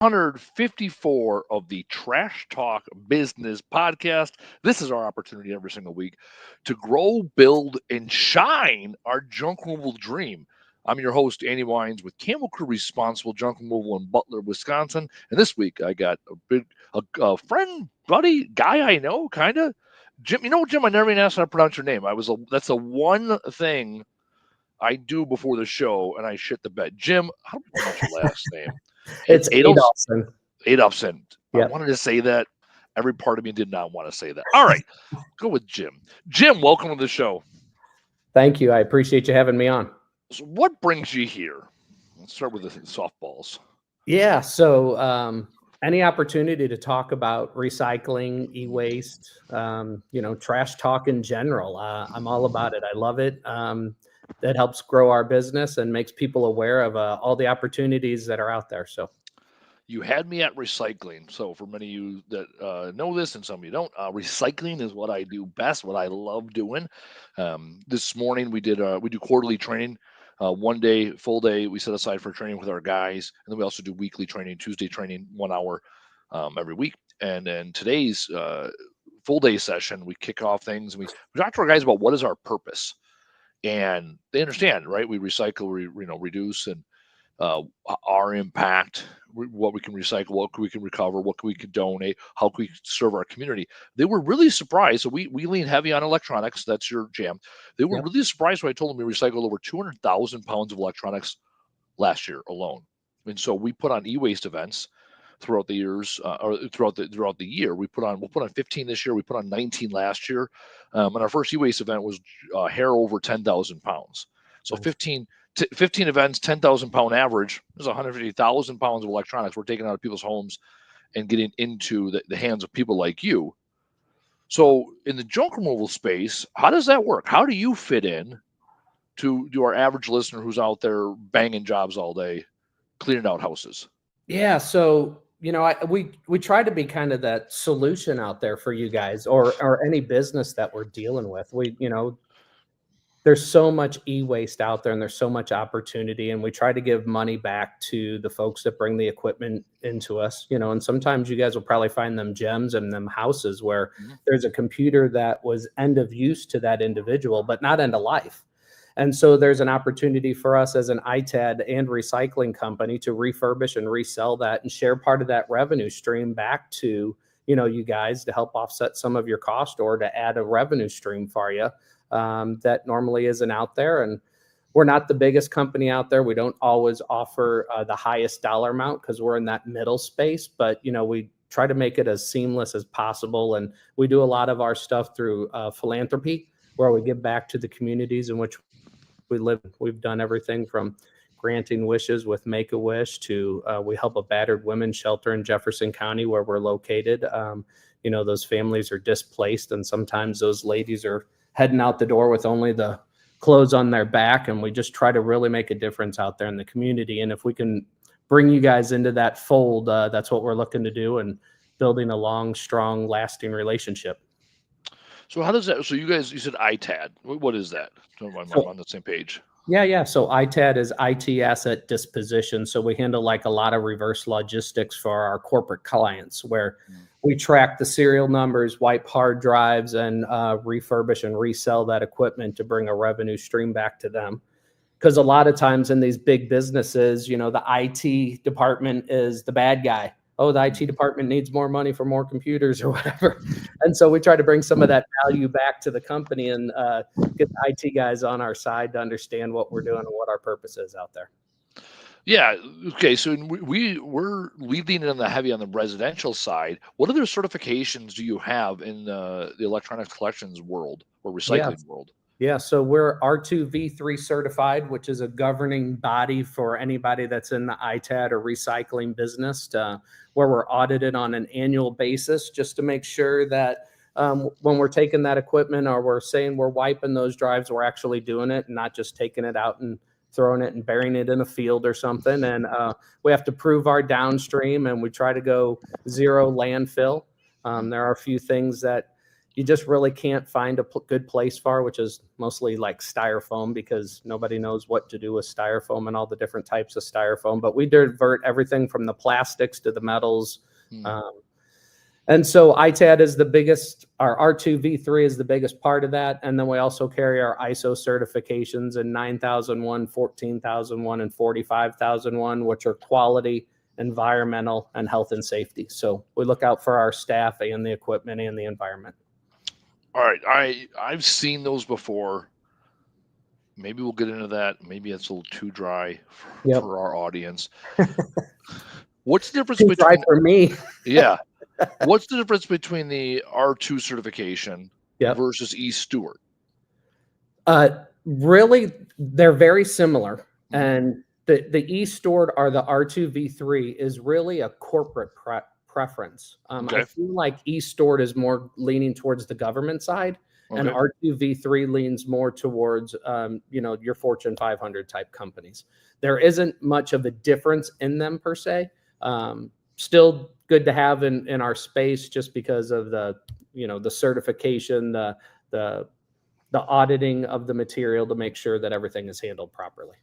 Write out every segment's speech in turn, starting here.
154 of the Trash Talk Business Podcast. This is our opportunity every single week to grow, build, and shine our junk removal dream. I'm your host, Andy Wines, with Camel Crew Responsible Junk Removal in Butler, Wisconsin. And this week I got a friend, buddy, guy I know, kind of. Jim, Jim, I never even asked how to pronounce your name. That's the one thing I do before the show, and I shit the bed. Jim, how do you pronounce your last name? It's Adolphson. Adolphson. I Yep. wanted to say that. Every part of me did not want to say that. All right, go with Jim. Jim, welcome to the show. Thank you. I appreciate you having me on. So what brings you here? Let's start with the softballs. Yeah. So, any opportunity to talk about recycling, e-waste, trash talk in general. I'm all about it. I love it. That helps grow our business and makes people aware of all the opportunities that are out there. So You had me at recycling. So for many of you that know this and some of you don't, recycling is what I do best, what I love doing. This morning we do quarterly training. One day, full day, we set aside for training with our guys, and then we also do weekly training, Tuesday training, 1 hour every week. And then today's full day session, we kick off things and we talk to our guys about what is our purpose, and they understand, right? We recycle, reduce, and our impact, what we can recycle, what we can recover, what we can donate, how can we serve our community. They were really surprised. So we lean heavy on electronics. That's your jam. They were really surprised when I told them we recycled over 200,000 pounds of electronics last year alone. And so we put on e-waste events throughout the years, or throughout the year. We'll put on 15 this year. We put on 19 last year, and our first e-waste event was hair over 10,000 pounds. So 15 events, 10,000 pound average. There's 150,000 pounds of electronics we're taking out of people's homes and getting into the hands of people like you. So in the junk removal space, how does that work? How do you fit in to our average listener who's out there banging jobs all day, cleaning out houses? Yeah. So, we try to be kind of that solution out there for you guys or any business that we're dealing with. There's so much e-waste out there and there's so much opportunity, and we try to give money back to the folks that bring the equipment into us, and sometimes you guys will probably find them gems and them houses where there's a computer that was end of use to that individual, but not end of life. And so there's an opportunity for us as an ITAD and recycling company to refurbish and resell that and share part of that revenue stream back to, you guys to help offset some of your cost or to add a revenue stream for you that normally isn't out there. And we're not the biggest company out there. We don't always offer the highest dollar amount because we're in that middle space, but we try to make it as seamless as possible. And we do a lot of our stuff through philanthropy, where we give back to the communities in which we live. We've done everything from granting wishes with Make-A-Wish to we help a battered women's shelter in Jefferson County where we're located. Those families are displaced, and sometimes those ladies are heading out the door with only the clothes on their back, and we just try to really make a difference out there in the community. And if we can bring you guys into that fold, that's what we're looking to do, and building a long, strong, lasting relationship. So how does that? So you said ITAD. What is that? So I'm on the same page. Yeah. So ITAD is IT asset disposition. So we handle like a lot of reverse logistics for our corporate clients, where we track the serial numbers, wipe hard drives, and refurbish and resell that equipment to bring a revenue stream back to them. Because a lot of times in these big businesses, the IT department is the bad guy. Oh, the IT department needs more money for more computers or whatever. And so we try to bring some of that value back to the company and get the IT guys on our side to understand what we're doing and what our purpose is out there. Yeah. Okay. So we're leading in heavy on the residential side. What other certifications do you have in the electronics collections world or recycling world? Yeah, so we're R2V3 certified, which is a governing body for anybody that's in the ITAD or recycling business, where we're audited on an annual basis just to make sure that when we're taking that equipment or we're saying we're wiping those drives, we're actually doing it and not just taking it out and throwing it and burying it in a field or something. And we have to prove our downstream, and we try to go zero landfill. There are a few things that you just really can't find a good place for, which is mostly like styrofoam, because nobody knows what to do with styrofoam and all the different types of styrofoam. But we divert everything from the plastics to the metals. And so ITAD is the biggest, our R2V3 is the biggest part of that. And then we also carry our ISO certifications in 9001, 14001, and 45001, which are quality, environmental, and health and safety. So we look out for our staff and the equipment and the environment. All right. I've seen those before. Maybe we'll get into that. Maybe it's a little too dry for our audience. What's the difference between dry for me? Yeah. What's the difference between the R2 certification versus eSteward? Really, they're very similar. And the eSteward or the R2V3 is really a corporate preference. I feel like eSteward is more leaning towards the government side, and R2V3 leans more towards your Fortune 500 type companies. There isn't much of a difference in them per se. Still good to have in our space, just because of the certification, the auditing of the material to make sure that everything is handled properly.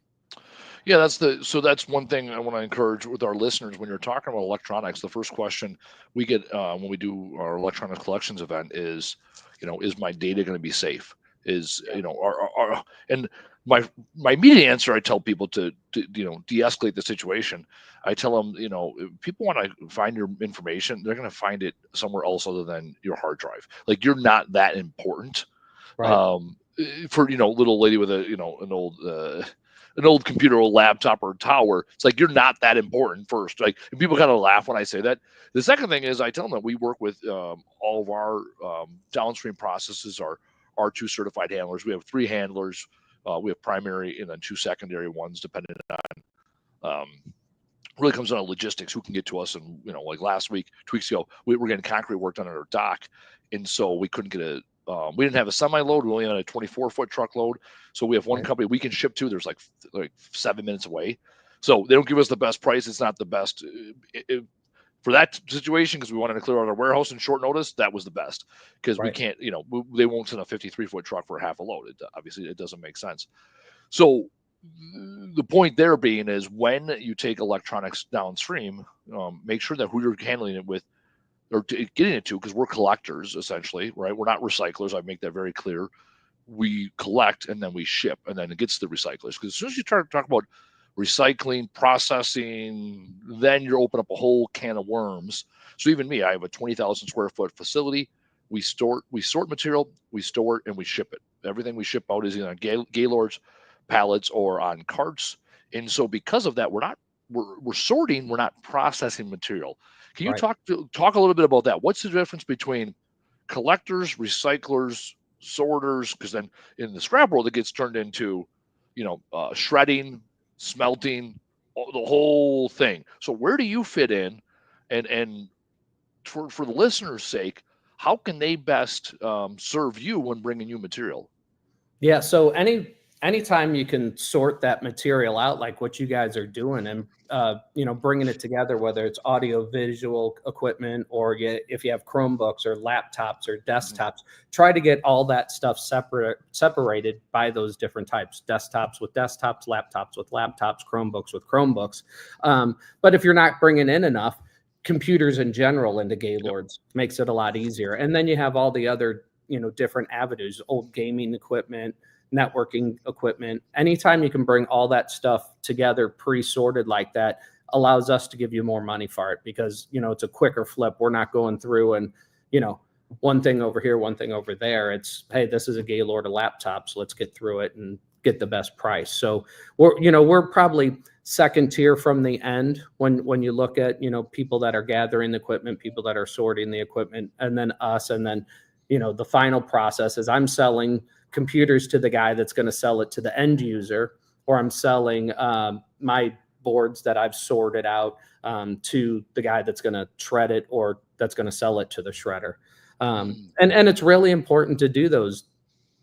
Yeah, that's one thing I want to encourage with our listeners. When you're talking about electronics, the first question we get when we do our electronics collections event is, is my data going to be safe? And my immediate answer, I tell people to de-escalate the situation. I tell them, if people want to find your information, they're going to find it somewhere else other than your hard drive. Like, you're not that important. Right. For little lady with an old computer or laptop or tower, it's like, you're not that important first. Like, and people kind of laugh when I say that. The second thing is, I tell them that we work with all of our downstream processes, our R2 certified handlers. We have 3 handlers. We have primary and then 2 secondary ones, depending on really comes down to logistics, who can get to us. And like last week, 2 weeks ago, we were getting concrete work done on our dock, and so we couldn't get we didn't have a semi load. We only had a 24-foot truckload. So we have one company we can ship to. There's like 7 minutes away. So they don't give us the best price. It's not the best for that situation, because we wanted to clear out our warehouse in short notice. That was the best, because we can't, they won't send a 53-foot truck for half a load. Obviously, it doesn't make sense. So the point there being is, when you take electronics downstream, make sure that who you're handling it with or getting it to, because we're collectors essentially, right? We're not recyclers. I make that very clear. We collect and then we ship, and then it gets to the recyclers. Because as soon as you start to talk about recycling, processing, then you're open up a whole can of worms. So even me, I have a 20,000 square foot facility. We sort material, we store it, and we ship it. Everything we ship out is either on Gaylords, pallets, or on carts. And so because of that, we're sorting, we're not processing material. Can you talk a little bit about that? What's the difference between collectors, recyclers, sorters? Because then in the scrap world, it gets turned into, shredding, smelting, the whole thing. So where do you fit in? And for the listeners' sake, how can they best serve you when bringing you material? Yeah. So anytime you can sort that material out, like what you guys are doing, and bringing it together, whether it's audio visual equipment, or if you have Chromebooks or laptops or desktops, try to get all that stuff separated by those different types: desktops with desktops, laptops with laptops, Chromebooks with Chromebooks. But if you're not bringing in enough, computers in general into Gaylords makes it a lot easier. And then you have all the other different avenues: old gaming equipment, networking equipment. Anytime you can bring all that stuff together pre-sorted like that, allows us to give you more money for it, because it's a quicker flip. We're not going through and one thing over here, one thing over there. It's, hey, this is a Gaylord of laptops, let's get through it and get the best price. So we're probably second tier from the end when you look at people that are gathering the equipment, people that are sorting the equipment, and then us. And then the final process is, I'm selling computers to the guy that's going to sell it to the end user, or I'm selling my boards that I've sorted out to the guy that's going to shred it, or that's going to sell it to the shredder. And it's really important to do those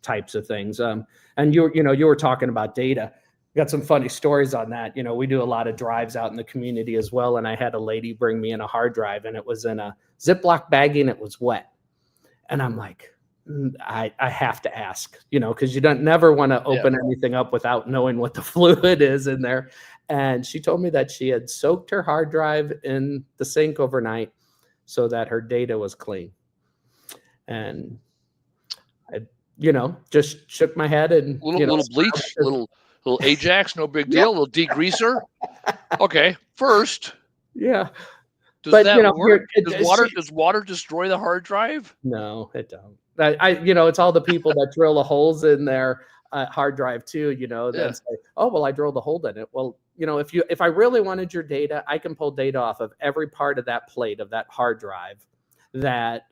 types of things. And you were talking about data. Got some funny stories on that. We do a lot of drives out in the community as well. And I had a lady bring me in a hard drive, and it was in a Ziploc baggie and it was wet. And I'm like, I have to ask, because you don't never want to open anything up without knowing what the fluid is in there. And she told me that she had soaked her hard drive in the sink overnight so that her data was clean. And I, just shook my head and little bleach, little Ajax, no big deal, little degreaser. Okay, first. Yeah. Does that work? Does water destroy the hard drive? No, it don't. It's all the people that drill the holes in their hard drive too, that say, oh, well, I drilled a hole in it. Well, if I really wanted your data, I can pull data off of every part of that plate of that hard drive that,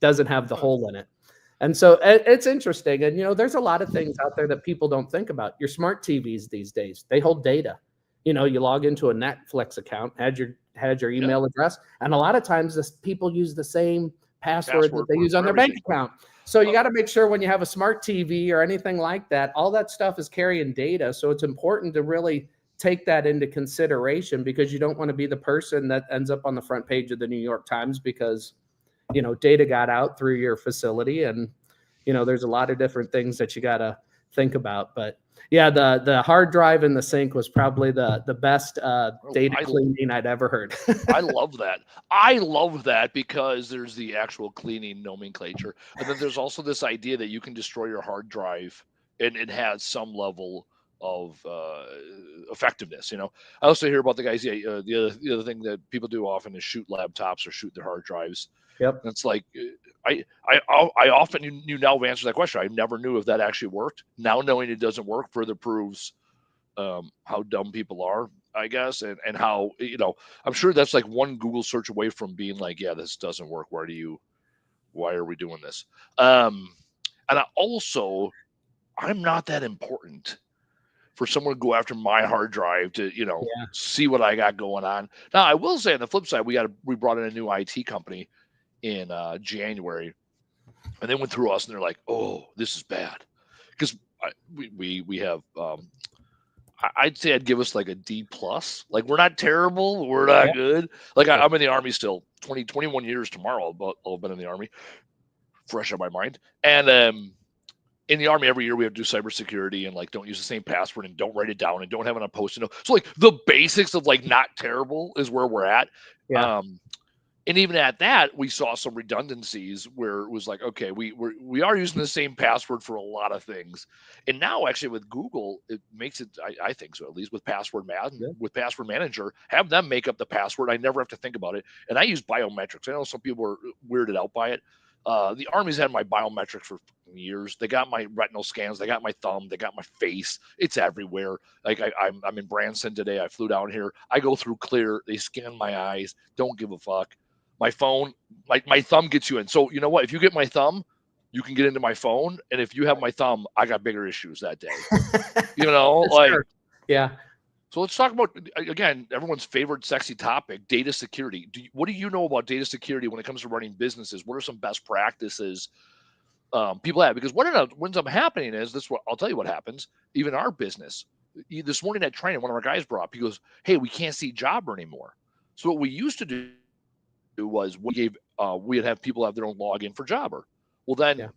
doesn't have the hole in it. And so it's interesting. And, there's a lot of things out there that people don't think about. Your smart TVs these days, they hold data. You log into a Netflix account, had your email address, and a lot of times people use the same password that they use on their bank account. So you got to make sure when you have a smart TV or anything like that, all that stuff is carrying data. So it's important to really take that into consideration, because you don't want to be the person that ends up on the front page of the New York Times because, data got out through your facility. And, there's a lot of different things that you got to think about. But yeah, the hard drive in the sink was probably the best data cleaning I'd ever heard. I love that. I love that because there's the actual cleaning nomenclature. And then there's also this idea that you can destroy your hard drive and it has some level of effectiveness. I also hear about the guys. The other thing that people do often is shoot laptops or shoot their hard drives. Yep. And it's like I often you now have answered that question. I never knew if that actually worked. Now knowing it doesn't work further proves how dumb people are, I guess, and how I'm sure that's like one Google search away from being like, yeah, this doesn't work. Why are we doing this? And I'm not that important for someone to go after my hard drive to see what I got going on. Now I will say on the flip side, we brought in a new IT company in January, and they went through us and they're like, oh, this is bad, because we have I'd say I'd give us like a D+. Like, we're not terrible, we're not good. Like, I'm in the Army still, 21 years tomorrow. I've been in the Army, fresh on my mind. And in the Army every year we have to do cybersecurity and like don't use the same password and don't write it down and don't have it on post-it note. So like the basics of like not terrible is where we're at. And even at that, we saw some redundancies where it was like, okay, we are using the same password for a lot of things. And now actually with Google, it makes it, I think so, at least with Password Manager, have them make up the password. I never have to think about it. And I use biometrics. I know some people are weirded out by it. The Army's had my biometrics for years. They got my retinal scans. They got my thumb. They got my face. It's everywhere. Like I'm in Branson today. I flew down here. I go through Clear. They scan my eyes. Don't give a fuck. My phone, my thumb gets you in. So you know what? If you get my thumb, you can get into my phone. And if you have my thumb, I got bigger issues that day. Sure. Yeah. So let's talk about, again, everyone's favorite sexy topic, data security. What do you know about data security when it comes to running businesses? What are some best practices people have? Because what ends up happening is I'll tell you what happens. Even our business, this morning at training, one of our guys brought up, he goes, hey, we can't see Jobber anymore. So what we used to do was we'd have people have their own login for Jobber. Well, then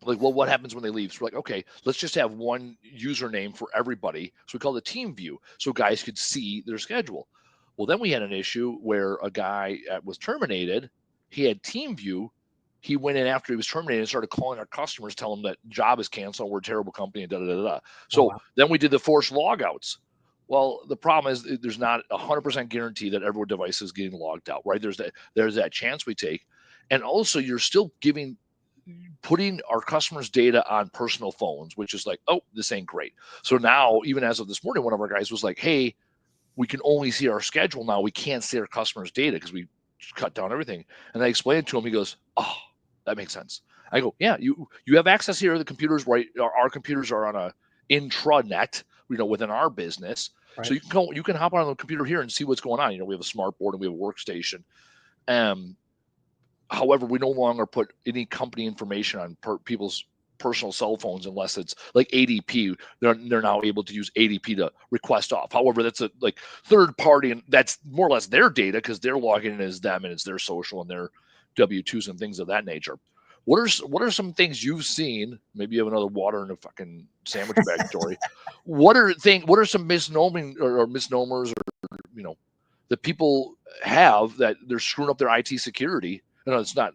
what happens when they leave? So we're like, okay, let's just have one username for everybody. So we call it Team View, so guys could see their schedule. Well, then we had an issue where a guy was terminated. He had Team View. He went in after he was terminated and started calling our customers, telling them that job is canceled. We're a terrible company. And da da da da. So then we did the forced logouts. Well, the problem is there's not 100% guarantee that every device is getting logged out, right? There's that chance we take. And also you're still putting our customers' data on personal phones, which is like, oh, this ain't great. So now, even as of this morning, one of our guys was like, hey, we can only see our schedule now. We can't see our customers' data because we cut down everything. And I explained to him, he goes, oh, that makes sense. I go, yeah, you have access here to the computers, right? Our computers are on a intranet, within our business. Right. So you can hop on the computer here and see what's going on. We have a smart board and we have a workstation. However, we no longer put any company information on people's personal cell phones unless it's like ADP. They're now able to use ADP to request off. However, that's a like third party, and that's more or less their data because they're logging in as them and it's their social and their W-2s and things of that nature. What are some things you've seen? Maybe you have another water in a fucking sandwich bag story. What are some misnomers or that people have that they're screwing up their IT security? No, it's not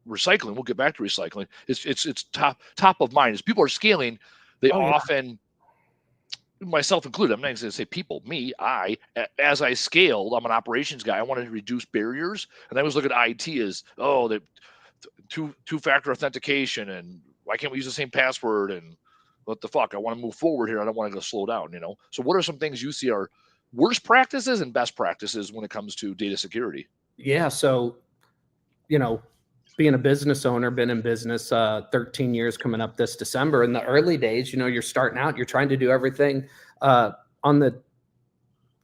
recycling. We'll get back to recycling. It's top of mind. As people are scaling, they often, myself included, I'm not going to say people, me, as I scaled, I'm an operations guy. I wanted to reduce barriers, and I was looking at IT as the two-factor authentication, and why can't we use the same password? And what the fuck? I want to move forward here. I don't want to go slow down. So what are some things you see are worst practices and best practices when it comes to data security? Yeah. So, being a business owner, been in business 13 years coming up this December. In the early days, you're starting out, you're trying to do everything on the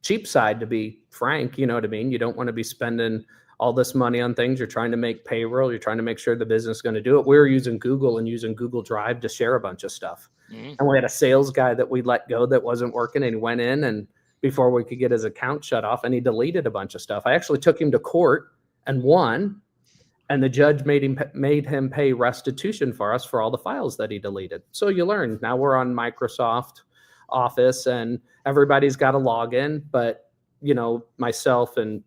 cheap side, to be frank. You know what I mean? You don't want to be spending all this money on things. You're trying to make payroll. You're trying to make sure the business is going to do it. We were using Google and using Google Drive to share a bunch of stuff. Mm-hmm. And we had a sales guy that we let go that wasn't working, and he went in, and before we could get his account shut off, and he deleted a bunch of stuff. I actually took him to court and won. And the judge made him pay restitution for us for all the files that he deleted. So you learn. Now we're on Microsoft Office, and everybody's got a login. But myself and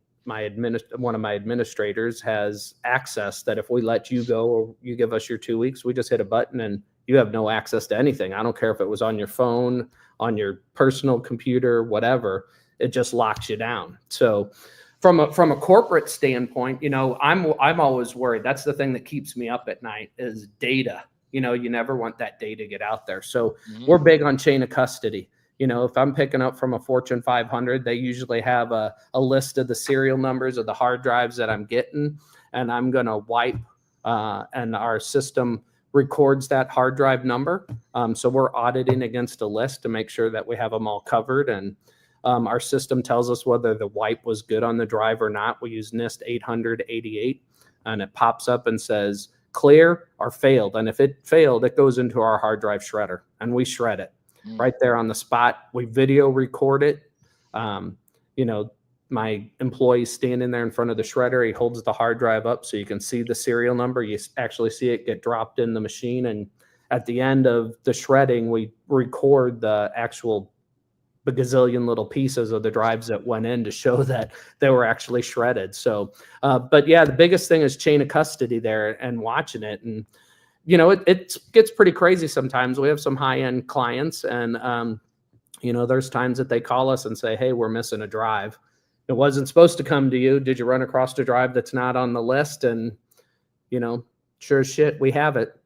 one of my administrators has access that if we let you go or you give us your 2 weeks, we just hit a button and you have no access to anything. I don't care if it was on your phone, on your personal computer, whatever. It just locks you down. So from a corporate standpoint, I'm always worried. That's the thing that keeps me up at night is data. You never want that data to get out there. So we're big on chain of custody. If I'm picking up from a Fortune 500, they usually have a list of the serial numbers of the hard drives that I'm getting, and I'm going to wipe, and our system records that hard drive number. So we're auditing against a list to make sure that we have them all covered, and our system tells us whether the wipe was good on the drive or not. We use NIST 888, and it pops up and says clear or failed. And if it failed, it goes into our hard drive shredder, and we shred it right there on the spot. We video record it. My employee's standing there in front of the shredder. He holds the hard drive up so you can see the serial number. You actually see it get dropped in the machine. And at the end of the shredding, we record the actual gazillion little pieces of the drives that went in to show that they were actually shredded. So, but yeah, the biggest thing is chain of custody there and watching it. And, it gets pretty crazy sometimes. We have some high-end clients, and, there's times that they call us and say, hey, we're missing a drive. It wasn't supposed to come to you. Did you run across a drive that's not on the list? And, sure as shit, we have it.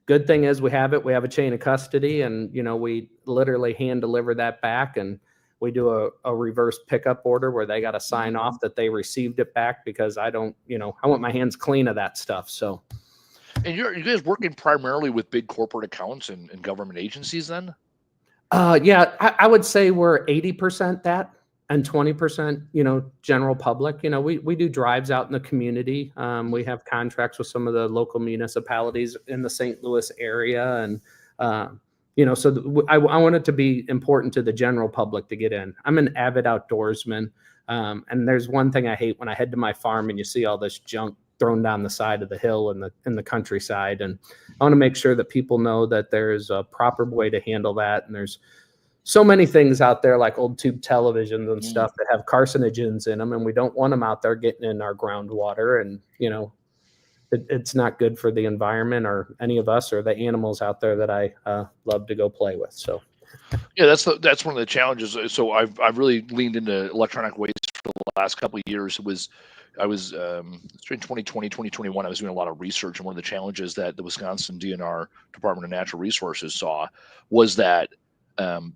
Good thing is we have it. We have a chain of custody, and, we literally hand deliver that back, and we do a reverse pickup order where they got to sign off that they received it back, because I don't, I want my hands clean of that stuff. So. And you guys working primarily with big corporate accounts and government agencies then? Yeah, I would say we're 80% that and 20%, general public. We do drives out in the community. We have contracts with some of the local municipalities in the St. Louis area. And, so I want it to be important to the general public to get in. I'm an avid outdoorsman. And there's one thing I hate when I head to my farm and you see all this junk thrown down the side of the hill in the countryside. And I want to make sure that people know that there's a proper way to handle that. And there's so many things out there like old tube televisions and stuff that have carcinogens in them, and we don't want them out there getting in our groundwater. And, it's not good for the environment or any of us or the animals out there that I love to go play with. So. Yeah, that's one of the challenges. So I've really leaned into electronic waste for the last couple of years. I was during 2020, 2021, I was doing a lot of research, and one of the challenges that the Wisconsin DNR, Department of Natural Resources, saw was that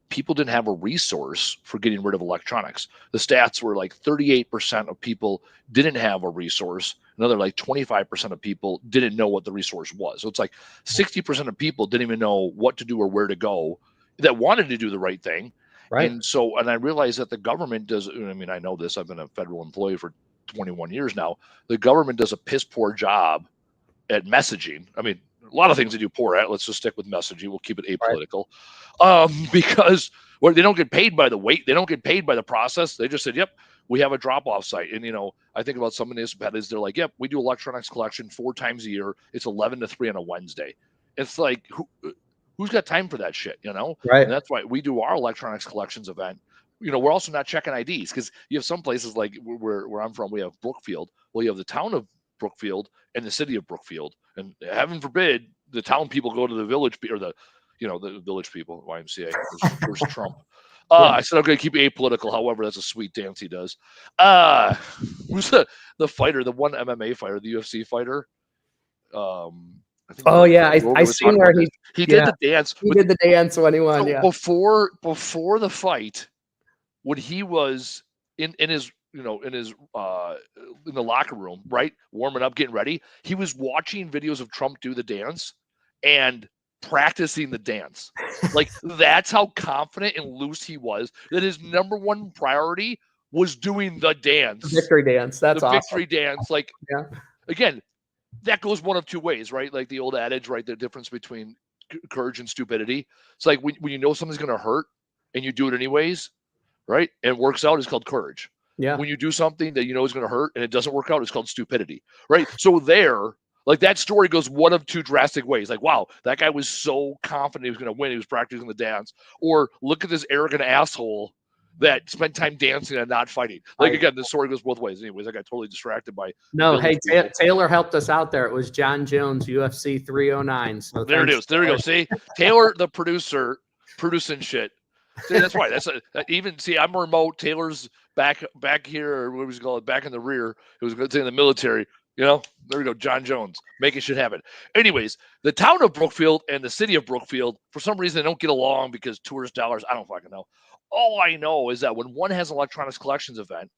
people didn't have a resource for getting rid of electronics. The stats were like 38% of people didn't have a resource. Another like 25% of people didn't know what the resource was. So it's like 60% of people didn't even know what to do or where to go that wanted to do the right thing. Right. And I realized that the government does, I know this, I've been a federal employee for 21 years now. The government does a piss poor job at messaging. A lot of things they do poor at. Let's just stick with messaging. We'll keep it apolitical. Right. Because they don't get paid by the weight. They don't get paid by the process. They just said, yep, we have a drop-off site. And, I think about some municipalities, they're like, yep, we do electronics collection 4 times a year. It's 11 to 3 on a Wednesday. It's like, who's got time for that shit, Right. And that's why we do our electronics collections event. We're also not checking IDs, because you have some places like where I'm from, we have Brookfield. Well, you have the town of Brookfield and the city of Brookfield. And heaven forbid the town people go to the village, or the village people, YMCA, versus Trump. I said I'm going to keep it apolitical. However, that's a sweet dance he does. Who's the fighter, the one MMA fighter, the UFC fighter? I think I seen where he did the dance. He did the dance when he won. So before the fight, when he was in his in the locker room, right, warming up, getting ready, he was watching videos of Trump do the dance and practicing the dance. Like, that's how confident and loose he was, that his number one priority was doing the dance. The victory dance. That's awesome. Victory dance. Like, again, that goes one of two ways, right? Like the old adage, right? The difference between courage and stupidity. It's like when you know something's going to hurt and you do it anyways, right? And it works out, it's called courage. Yeah. When you do something that you know is going to hurt and it doesn't work out, it's called stupidity, right? So like, that story goes one of two drastic ways. Like, wow, that guy was so confident he was going to win. He was practicing the dance. Or look at this arrogant asshole that spent time dancing and not fighting. Like, again, the story goes both ways. Anyways, I got totally distracted by. No, hey, Taylor helped us out there. It was John Jones, UFC 309. So there it is. There you go. See, Taylor, the producer, producing shit. See, that's right. I'm remote. Taylor's back here, or what was it called? Back in the rear. It was going to say in the military. There we go. John Jones making shit happen. Anyways, the town of Brookfield and the city of Brookfield, for some reason, they don't get along because tourist dollars. I don't fucking know. All I know is that when one has an electronics collections event,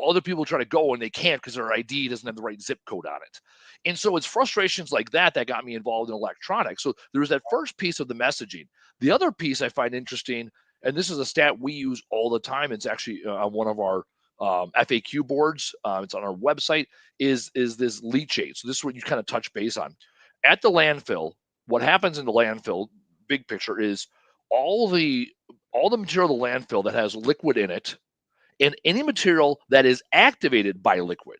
other people try to go and they can't because their ID doesn't have the right zip code on it. And so it's frustrations like that got me involved in electronics. So there's that first piece of the messaging. The other piece I find interesting, and this is a stat we use all the time. It's actually on one of our FAQ boards. It's on our website, is this leachate. So this is what you kind of touch base on. At the landfill, what happens in the landfill, big picture, is all the material of the landfill that has liquid in it, and any material that is activated by liquid,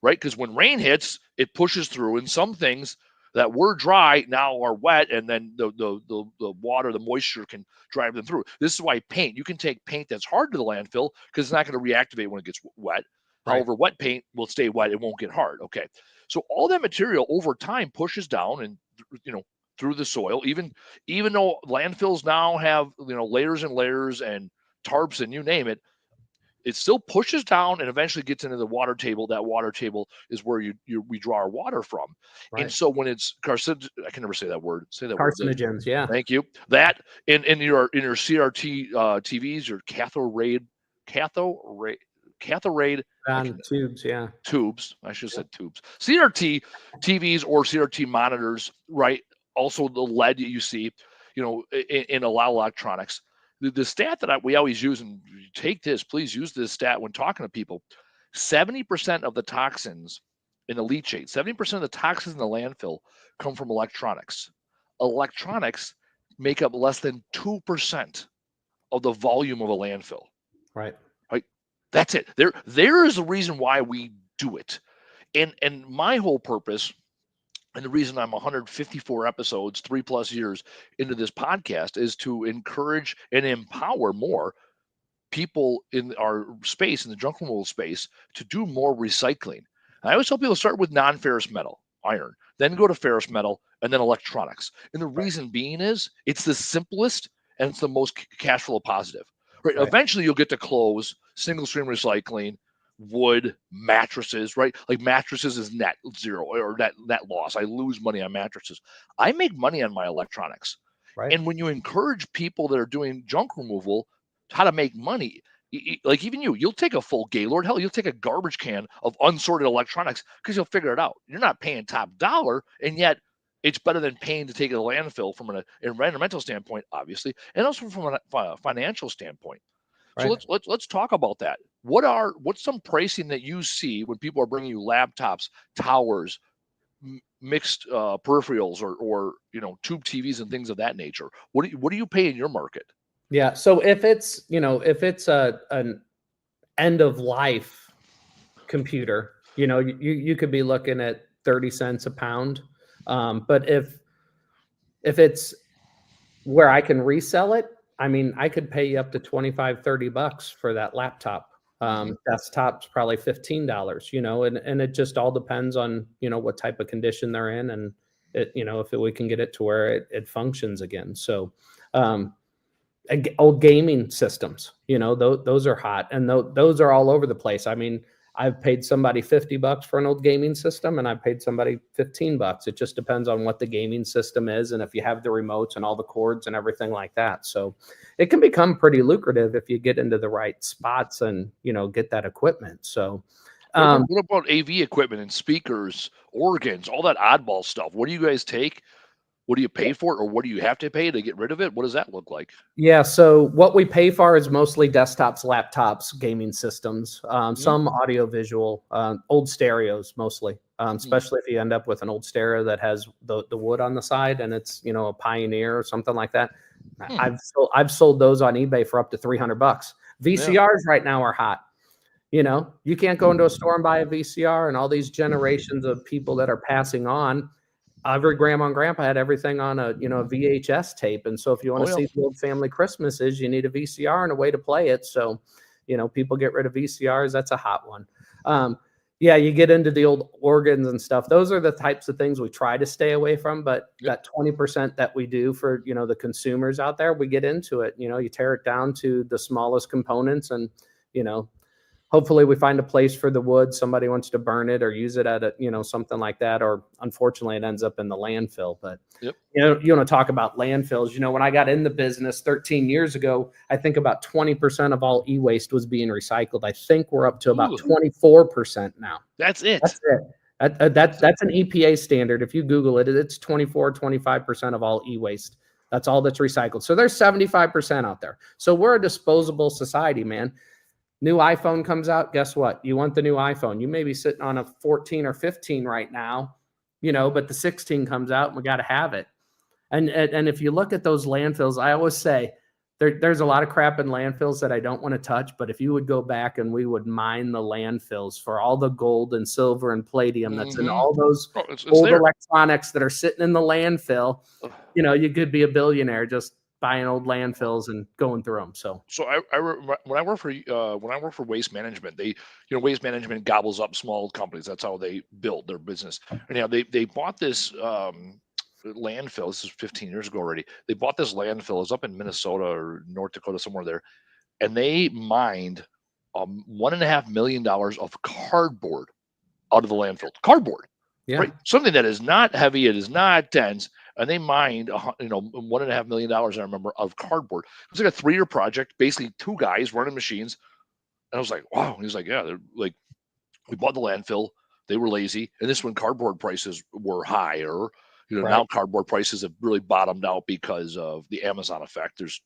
right? Because when rain hits, it pushes through, and some things that were dry now are wet, and then the water, the moisture can drive them through. This is why paint, you can take paint that's hard to the landfill because it's not going to reactivate when it gets wet. Right. However, wet paint will stay wet. It won't get hard. Okay. So all that material over time pushes down and, through the soil, even though landfills now have, layers and layers and tarps and you name it, it still pushes down and eventually gets into the water table. That water table is where we draw our water from. Right. And so when it's I can never say that word. Say that carcinogens, word. Yeah. Thank you. That in your CRT TVs, your cathode on tubes, yeah. Tubes. I should have said tubes. CRT TVs or CRT monitors, right? Also the LED that you see, in a lot of electronics. The stat that we always use, and please use this stat when talking to people, 70% of the toxins in the leachate, 70% of the toxins in the landfill come from electronics. Electronics make up less than 2% of the volume of a landfill. Right. That's it. There is a reason why we do it. And my whole purpose, and the reason I'm 154 episodes, 3+ years into this podcast, is to encourage and empower more people in our space, in the junk removal space, to do more recycling. I always tell people start with non-ferrous metal, iron, then go to ferrous metal, and then electronics. And the reason being is it's the simplest and it's the most cash flow positive. Right? Eventually, you'll get to close, single stream recycling, wood, mattresses, right? Like mattresses is net zero or net loss. I lose money on mattresses. I make money on my electronics. Right. And when you encourage people that are doing junk removal how to make money, like even you'll take a full Gaylord, hell, you'll take a garbage can of unsorted electronics because you'll figure it out. You're not paying top dollar, and yet it's better than paying to take it to landfill from an environmental standpoint, obviously, and also from a financial standpoint. Right. So let's talk about that. What's some pricing that you see when people are bringing you laptops, towers, mixed peripherals, or tube TVs and things of that nature? What do you pay in your market? Yeah. So if it's an end of life computer, you could be looking at 30 cents a pound. But if it's where I can resell it, I mean, I could pay you up to 25, $30 for that laptop. Desktop's probably $15, and it just all depends on, what type of condition they're in, and if we can get it to where it functions again. So, old gaming systems, those are hot, and those are all over the place. I mean, I've paid somebody $50 for an old gaming system, and I've paid somebody $15. It just depends on what the gaming system is, and if you have the remotes and all the cords and everything like that. So it can become pretty lucrative if you get into the right spots and get that equipment. So what about AV equipment and speakers, organs, all that oddball stuff? What do you guys take? What do you pay for it, or what do you have to pay to get rid of it? What does that look like? Yeah, so what we pay for is mostly desktops, laptops, gaming systems, some audio-visual, old stereos mostly, especially if you end up with an old stereo that has the wood on the side and it's, a Pioneer or something like that. I've sold those on eBay for up to $300. VCRs right now are hot. You can't go into a store and buy a VCR, and all these generations of people that are passing on. Every grandma and grandpa had everything on a VHS tape, and so if you want to see the old family Christmases, you need a VCR and a way to play it. So, people get rid of VCRs. That's a hot one. Yeah, you get into the old organs and stuff. Those are the types of things we try to stay away from. But that 20% that we do for the consumers out there, we get into it. You tear it down to the smallest components, and hopefully we find a place for the wood. Somebody wants to burn it or use it at something like that, or unfortunately it ends up in the landfill. But you want to talk about landfills. When I got in the business 13 years ago, I think about 20% of all e-waste was being recycled. I think we're up to about 24% now. That's it. That's an EPA standard. If you Google it, it's 25% of all e-waste. That's all that's recycled. So there's 75% out there. So we're a disposable society, man. New iPhone comes out, guess what? You want the new iPhone. You may be sitting on a 14 or 15 right now, but the 16 comes out and we got to have it. And if you look at those landfills, I always say there's a lot of crap in landfills that I don't want to touch, but if you would go back and we would mine the landfills for all the gold and silver and palladium that's in all those old electronics that are sitting in the landfill, you could be a billionaire just buying old landfills and going through them. So when I work for Waste Management, Waste Management gobbles up small companies. That's how they build their business. And they bought this landfill. This is 15 years ago already. They bought this landfill. It's up in Minnesota or North Dakota, somewhere there, and they mined $1.5 million of cardboard out of the landfill. Cardboard, right? Something that is not heavy. It is not dense. And they mined, $1.5 million, I remember, of cardboard. It was like a 3-year project, basically 2 guys running machines. And I was like, wow. And he was like, yeah, they're like, we bought the landfill. They were lazy. And this when cardboard prices were higher. Now cardboard prices have really bottomed out because of the Amazon effect. There's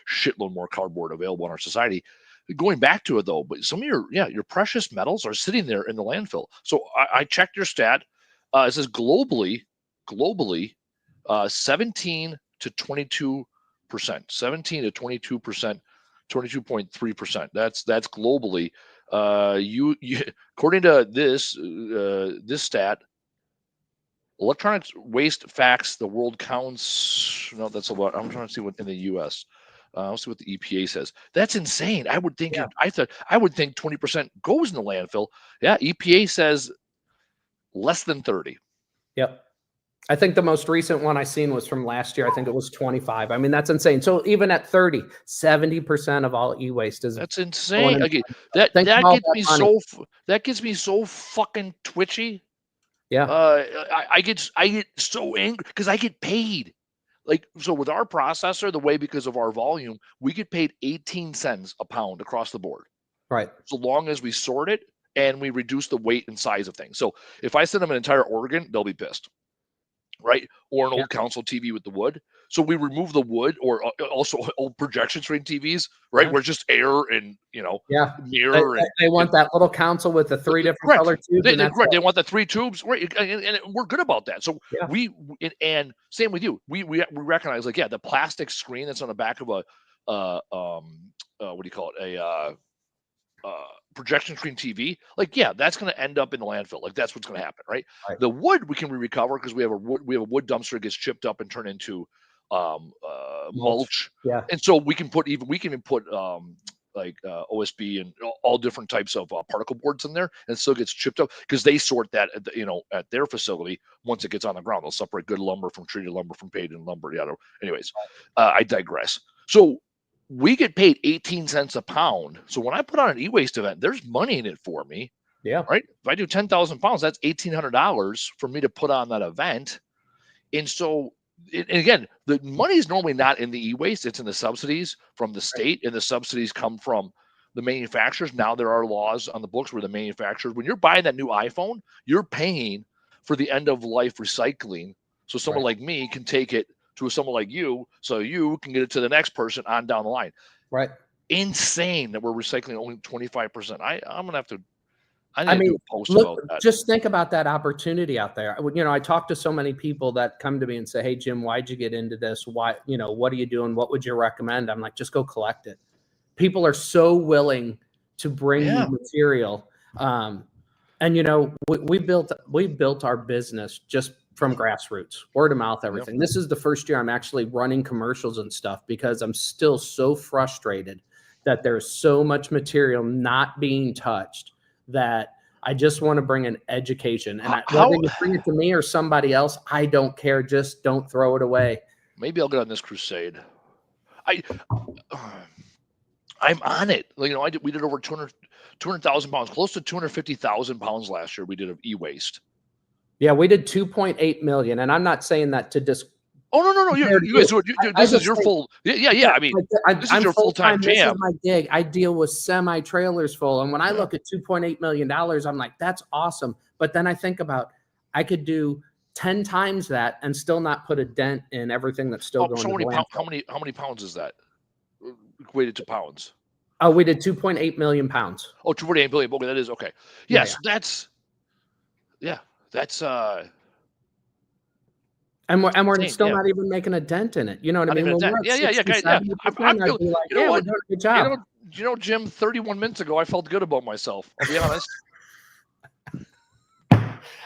shitload more cardboard available in our society. Going back to it, though, but some of your precious metals are sitting there in the landfill. So I checked your stat. It says globally, 17 to 22%, 17 to 22%, 22.3%. That's globally. You according to this stat, electronics waste facts, the world counts. No, that's a lot. I'm trying to see what in the U.S. Let's see what the EPA says. That's insane. I would think I would think 20% goes in the landfill. Yeah, EPA says less than 30. Yep. I think the most recent one I seen was from last year. I think it was 25. I mean, that's insane. So even at 30, 70% of all e-waste is. That's insane. Okay, that gets me so fucking twitchy. Yeah. I get so angry because I get paid. So with our processor, the way because of our volume, we get paid 18 cents a pound across the board. Right. So long as we sort it and we reduce the weight and size of things. So if I send them an entire organ, they'll be pissed. Right, or an old console TV with the wood. So we remove the wood, or also old projection screen TVs, right, where it's just air and mirror. They want that little console with the 3 different color tubes. They want the 3 tubes, right? And we're good about that. So and same with you. We recognize the plastic screen that's on the back of a what do you call it? projection screen TV, like, yeah, that's going to end up in the landfill. Like, that's what's going to happen, right? Right. The wood we can recover because we have a wood dumpster that gets chipped up and turned into mulch, Yeah. and so we can even put like OSB and all different types of particle boards in there, and still gets chipped up because they sort that at at their facility. Once it gets on the ground, they'll separate good lumber from treated lumber from paid in lumber. Yeah. Anyways, I digress. So we get paid 18 cents a pound. So when I put on an e-waste event, there's money in it for me. Yeah. Right. If I do 10,000 pounds, that's $1,800 for me to put on that event. And so, and again, the money is normally not in the e-waste. It's in the subsidies from the state, and the subsidies come from the manufacturers. Now there are laws on the books where the manufacturers, when you're buying that new iPhone, you're paying for the end of life recycling. So someone like me can take it to someone like you, so you can get it to the next person on down the line. Right. Insane that we're recycling only 25%. I'm gonna have to. I mean, do a post about that. just think about that opportunity out there. I talk to so many people that come to me and say, "Hey, Jim, why'd you get into this? Why, what are you doing? What would you recommend?" I'm like, just go collect it. People are so willing to bring you material. We built our business just from grassroots, word of mouth, everything. Yep. This is the first year I'm actually running commercials and stuff because I'm still so frustrated that there's so much material not being touched that I just want to bring an education. And whether you bring it to me or somebody else, I don't care. Just don't throw it away. Maybe I'll get on this crusade. I'm on it. We did over 200,000 pounds, close to 250,000 pounds last year. We did of e-waste. Yeah, we did 2.8 million, and I'm not saying that to just. Oh no! This is your full. Yeah. I mean, this is your full-time jam. This is my gig. I deal with semi-trailers full, and when I look at $2.8 million, I'm like, that's awesome. But then I think about, I could do 10 times that and still not put a dent in everything that's still going. So how many pounds is that equated to pounds? Oh, we did 2.8 million pounds. Oh, 2.8 million. Okay, that is okay. Yes, that's. And we're still not even making a dent in it. You know what I mean? We're doing a good job. Jim, 31 minutes ago, I felt good about myself. I'll be honest.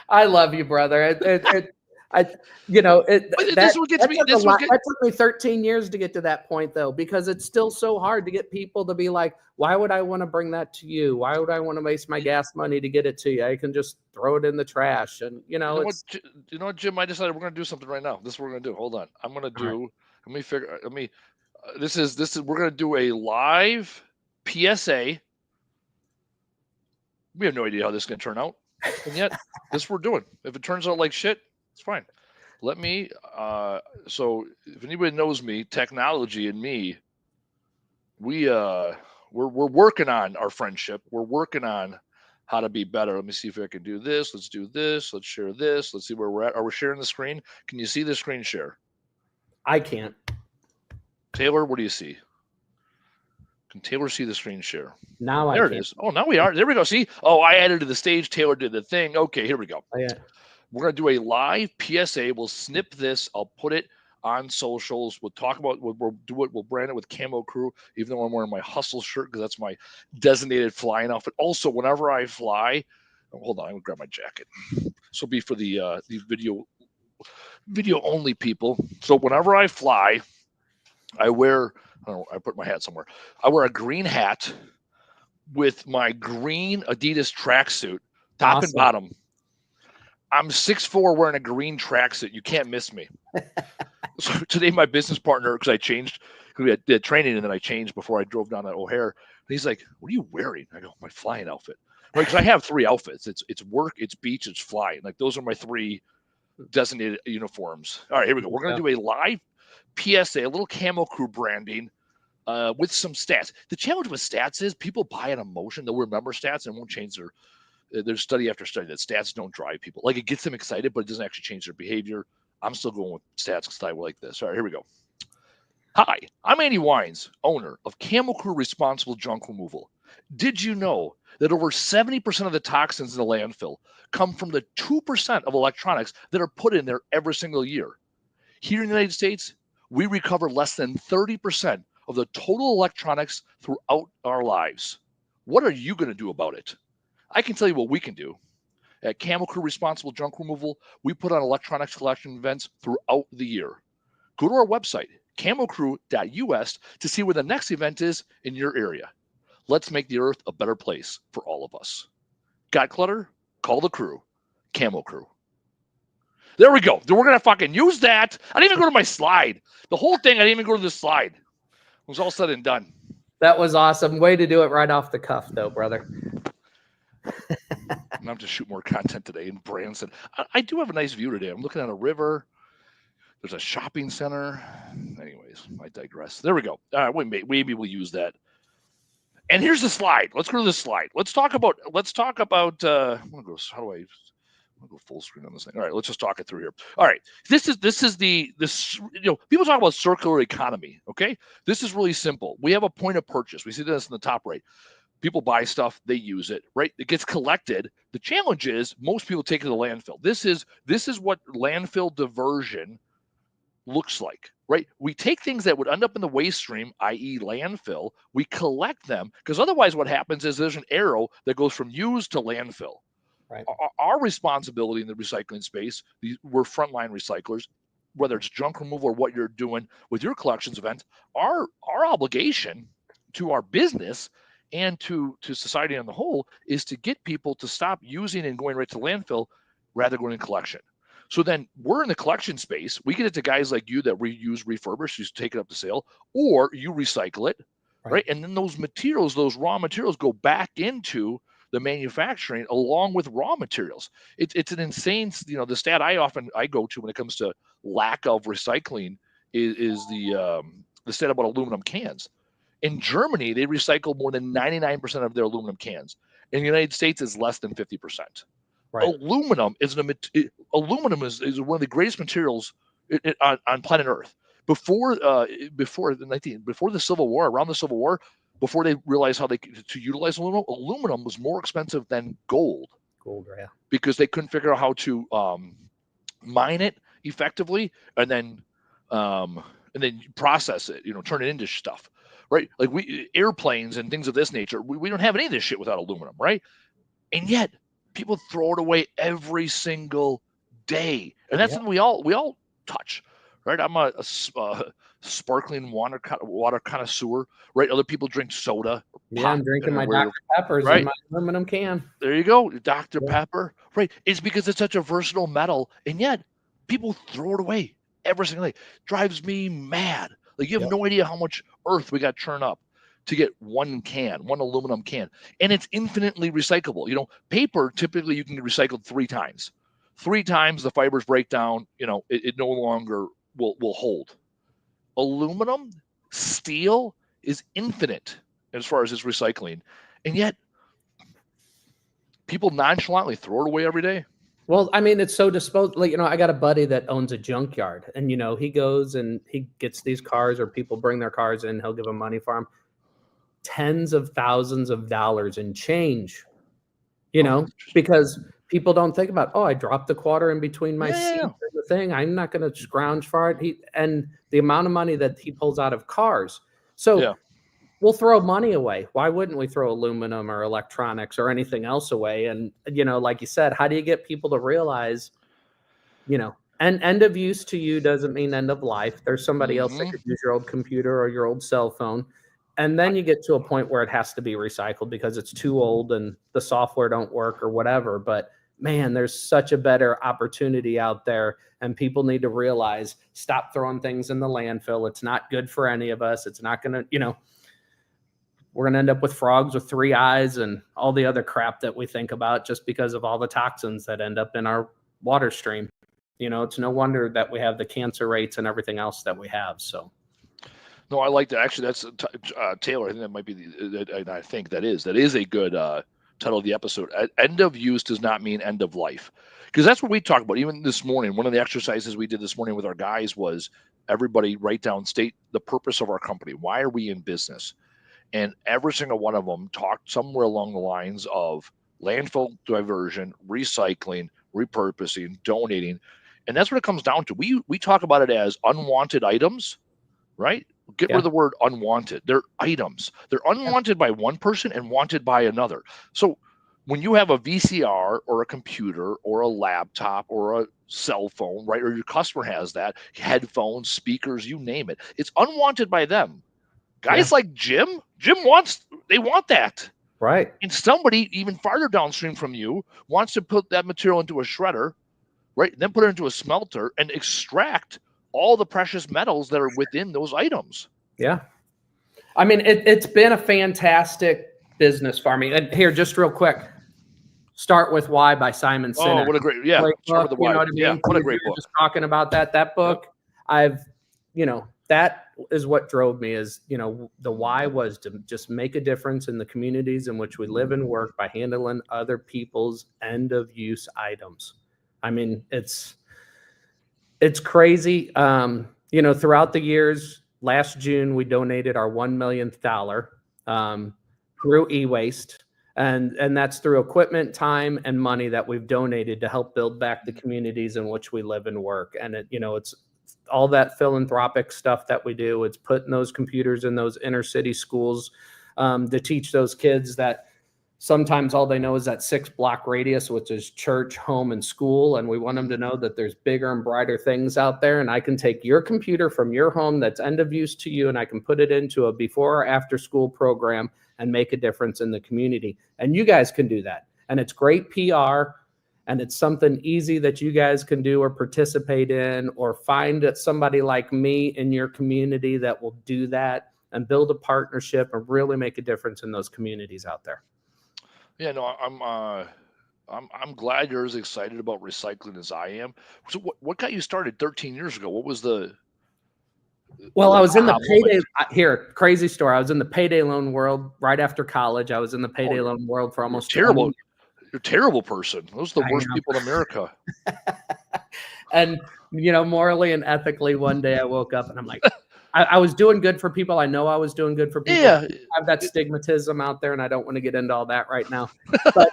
I love you, brother. That took me 13 years to get to that point, though, because it's still so hard to get people to be like, why would I want to bring that to you? Why would I want to waste my gas money to get it to you? I can just throw it in the trash. And, what, Jim, I decided we're going to do something right now. This is what we're going to do. Hold on. I'm going to do, we're going to do a live PSA. We have no idea how this is going to turn out. And yet, this we're doing. If it turns out like shit, it's fine. Let me, so if anybody knows me, technology and me, we're working on our friendship. We're working on how to be better. Let me see if I can do this. Let's do this. Let's share this. Let's see where we're at. Are we sharing the screen? Can you see the screen share? I can't. Taylor, what do you see? Can Taylor see the screen share? Now there it is. Oh, now we are. There we go. See? Oh, I added to the stage. Taylor did the thing. Okay, here we go. Oh, yeah. We're going to do a live PSA. We'll snip this. I'll put it on socials. We'll talk about what we'll do. We'll brand it with Camo Crew, even though I'm wearing my hustle shirt because that's my designated flying outfit. Also, whenever I fly, hold on, I'm going to grab my jacket. This will be for the video only people. So whenever I fly, I wear, I put my hat somewhere. I wear a green hat with my green Adidas tracksuit, top and bottom. I'm 6'4", wearing a green tracksuit. You can't miss me. So today, my business partner, because I changed, we did training and then I changed before I drove down to O'Hare. And he's like, "What are you wearing?" I go, "My flying outfit." Right? Because I have 3 outfits. It's work, it's beach, it's flying. Like those are my 3 designated uniforms. All right, here we go. We're gonna do a live PSA, a little Camo Crew branding. With some stats. The challenge with stats is people buy an emotion. They'll remember stats and won't change there's study after study that stats don't drive people. Like it gets them excited, but it doesn't actually change their behavior. I'm still going with stats because I like this. All right, here we go. Hi, I'm Andy Wines, owner of Camo Crew Responsible Junk Removal. Did you know that over 70% of the toxins in the landfill come from the 2% of electronics that are put in there every single year? Here in the United States, we recover less than 30% of the total electronics throughout our lives. What are you going to do about it? I can tell you what we can do. At Camel Crew Responsible Junk Removal, we put on electronics collection events throughout the year. Go to our website, camelcrew.us, to see where the next event is in your area. Let's make the earth a better place for all of us. Got clutter? Call the crew. Camel Crew. There we go. We're going to fucking use that. I didn't even go to my slide. The whole thing, I didn't even go to the slide. It was all said and done. That was awesome. Way to do it right off the cuff, though, brother. I'm going to shoot more content today in Branson. I do have a nice view today. I'm looking at a river. There's a shopping center. Anyways, I digress. There we go. All right, maybe we'll use that. And here's the slide. Let's go to the slide. Let's talk about. I'm gonna go. How do I? I'm gonna go full screen on this thing. All right, let's just talk it through here. All right, this is people talk about circular economy. Okay, this is really simple. We have a point of purchase. We see this in the top right. People buy stuff, they use it, right? It gets collected. The challenge is most people take it to the landfill. This is what landfill diversion looks like, right? We take things that would end up in the waste stream, i.e. landfill, we collect them, because otherwise what happens is there's an arrow that goes from used to landfill. Right. Our responsibility in the recycling space, we're frontline recyclers, whether it's junk removal or what you're doing with your collections event, our obligation to our business and to society on the whole is to get people to stop using and going right to landfill rather than going in collection. So then we're in the collection space. We get it to guys like you that reuse, refurbish, you take it up to sale, or you recycle it, right? And then those materials, those raw materials go back into the manufacturing along with raw materials. It's an insane, the stat I go to when it comes to lack of recycling is the stat about aluminum cans. In Germany, they recycle more than 99% of their aluminum cans. In the United States, it's less than 50%. Right. Aluminum is one of the greatest materials on planet Earth. Before the Civil War, around the Civil War, before they realized how to utilize aluminum was more expensive than gold. Yeah. Because they couldn't figure out how to mine it effectively and then process it, turn it into stuff. Right? Like airplanes and things of this nature, we don't have any of this shit without aluminum, right? And yet people throw it away every single day. And that's something we all touch, right? I'm a sparkling water connoisseur, right? Other people drink soda. Yeah, I'm drinking my Dr. Peppers in my aluminum can. There you go, Dr. Pepper. Right? It's because it's such a versatile metal, and yet people throw it away every single day. Drives me mad. Like you have no idea how much earth we got churned up to get one aluminum can, and it's infinitely recyclable. Paper typically you can get recycled 3 times. 3 times the fibers break down. It no longer will hold. Aluminum, steel is infinite as far as its recycling, and yet people nonchalantly throw it away every day. Well, I mean, it's so disposable. I got a buddy that owns a junkyard, and he goes and he gets these cars, or people bring their cars in. He'll give them money for them, tens of thousands of dollars in change. Because people don't think about, I dropped the quarter in between my seats and the thing. I'm not going to scrounge for it. And the amount of money that he pulls out of cars. So we'll throw money away. Why wouldn't we throw aluminum or electronics or anything else away? And, like you said, how do you get people to realize, and end of use to you doesn't mean end of life. There's somebody else that could use your old computer or your old cell phone. And then you get to a point where it has to be recycled because it's too old and the software don't work or whatever. But man, there's such a better opportunity out there, and people need to realize, stop throwing things in the landfill. It's not good for any of us. It's not going to, we're going to end up with frogs with 3 eyes and all the other crap that we think about just because of all the toxins that end up in our water stream. It's no wonder that we have the cancer rates and everything else that we have. So. No, I like that. Actually, that's Taylor. I think that might be I think that is a good title of the episode. End of use does not mean end of life, because that's what we talk about. Even this morning, one of the exercises we did this morning with our guys was everybody write down, state the purpose of our company. Why are we in business? And every single one of them talked somewhere along the lines of landfill diversion, recycling, repurposing, donating. And that's what it comes down to. We talk about it as unwanted items, right? Get rid of the word unwanted. They're items. They're unwanted by one person and wanted by another. So when you have a VCR or a computer or a laptop or a cell phone, right, or your customer has that, headphones, speakers, you name it, it's unwanted by them. Guys like Jim they want that. Right. And somebody even farther downstream from you wants to put that material into a shredder, right, then put it into a smelter and extract all the precious metals that are within those items. Yeah. I mean, it's been a fantastic business for me. And here, just real quick, Start With Why by Simon Sinek. Oh, what a great, Great Start book, With The Why. You know what I mean? Yeah, what a great book. Just talking about that book, that is what drove me is, the why was to just make a difference in the communities in which we live and work by handling other people's end of use items. I mean, it's crazy. Throughout the years, last June, we donated our $1 millionth through e-waste. And that's through equipment, time, and money that we've donated to help build back the communities in which we live and work. And it's all that philanthropic stuff that we do. It's putting those computers in those inner city schools to teach those kids that sometimes all they know is that 6-block radius, which is church, home, and school. And we want them to know that there's bigger and brighter things out there. And I can take your computer from your home that's end of use to you, and I can put it into a before or after school program and make a difference in the community. And you guys can do that. And it's great PR. And it's something easy that you guys can do or participate in, or find somebody like me in your community that will do that and build a partnership and really make a difference in those communities out there. Yeah, no, I'm glad you're as excited about recycling as I am. So what got you started 13 years ago? What was the... Well, I was in the payday here. Crazy story. I was in the payday loan world right after college. I was in the payday loan world for almost terrible. You're a terrible person. Those are the worst people in America. And, morally and ethically, one day I woke up and I'm like, I was doing good for people. I know I was doing good for people. Yeah. I have that stigmatism out there, and I don't want to get into all that right now. But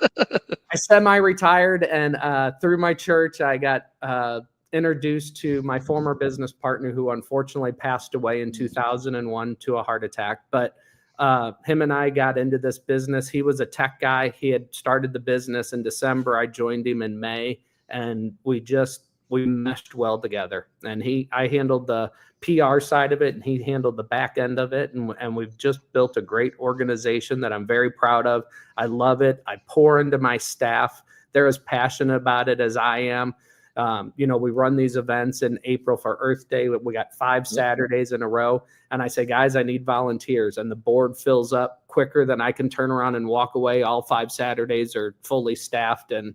I semi-retired, and through my church, I got introduced to my former business partner, who unfortunately passed away in 2001 to a heart attack. But him and I got into this business. He was a tech guy. He had started the business in December. I joined him in May, and we meshed well together. And I handled the PR side of it, and he handled the back end of it. And we've just built a great organization that I'm very proud of. I love it. I pour into my staff. They're as passionate about it as I am. We run these events in April for Earth Day. We got 5 Saturdays in a row. And I say, guys, I need volunteers. And the board fills up quicker than I can turn around and walk away. All 5 Saturdays are fully staffed. And,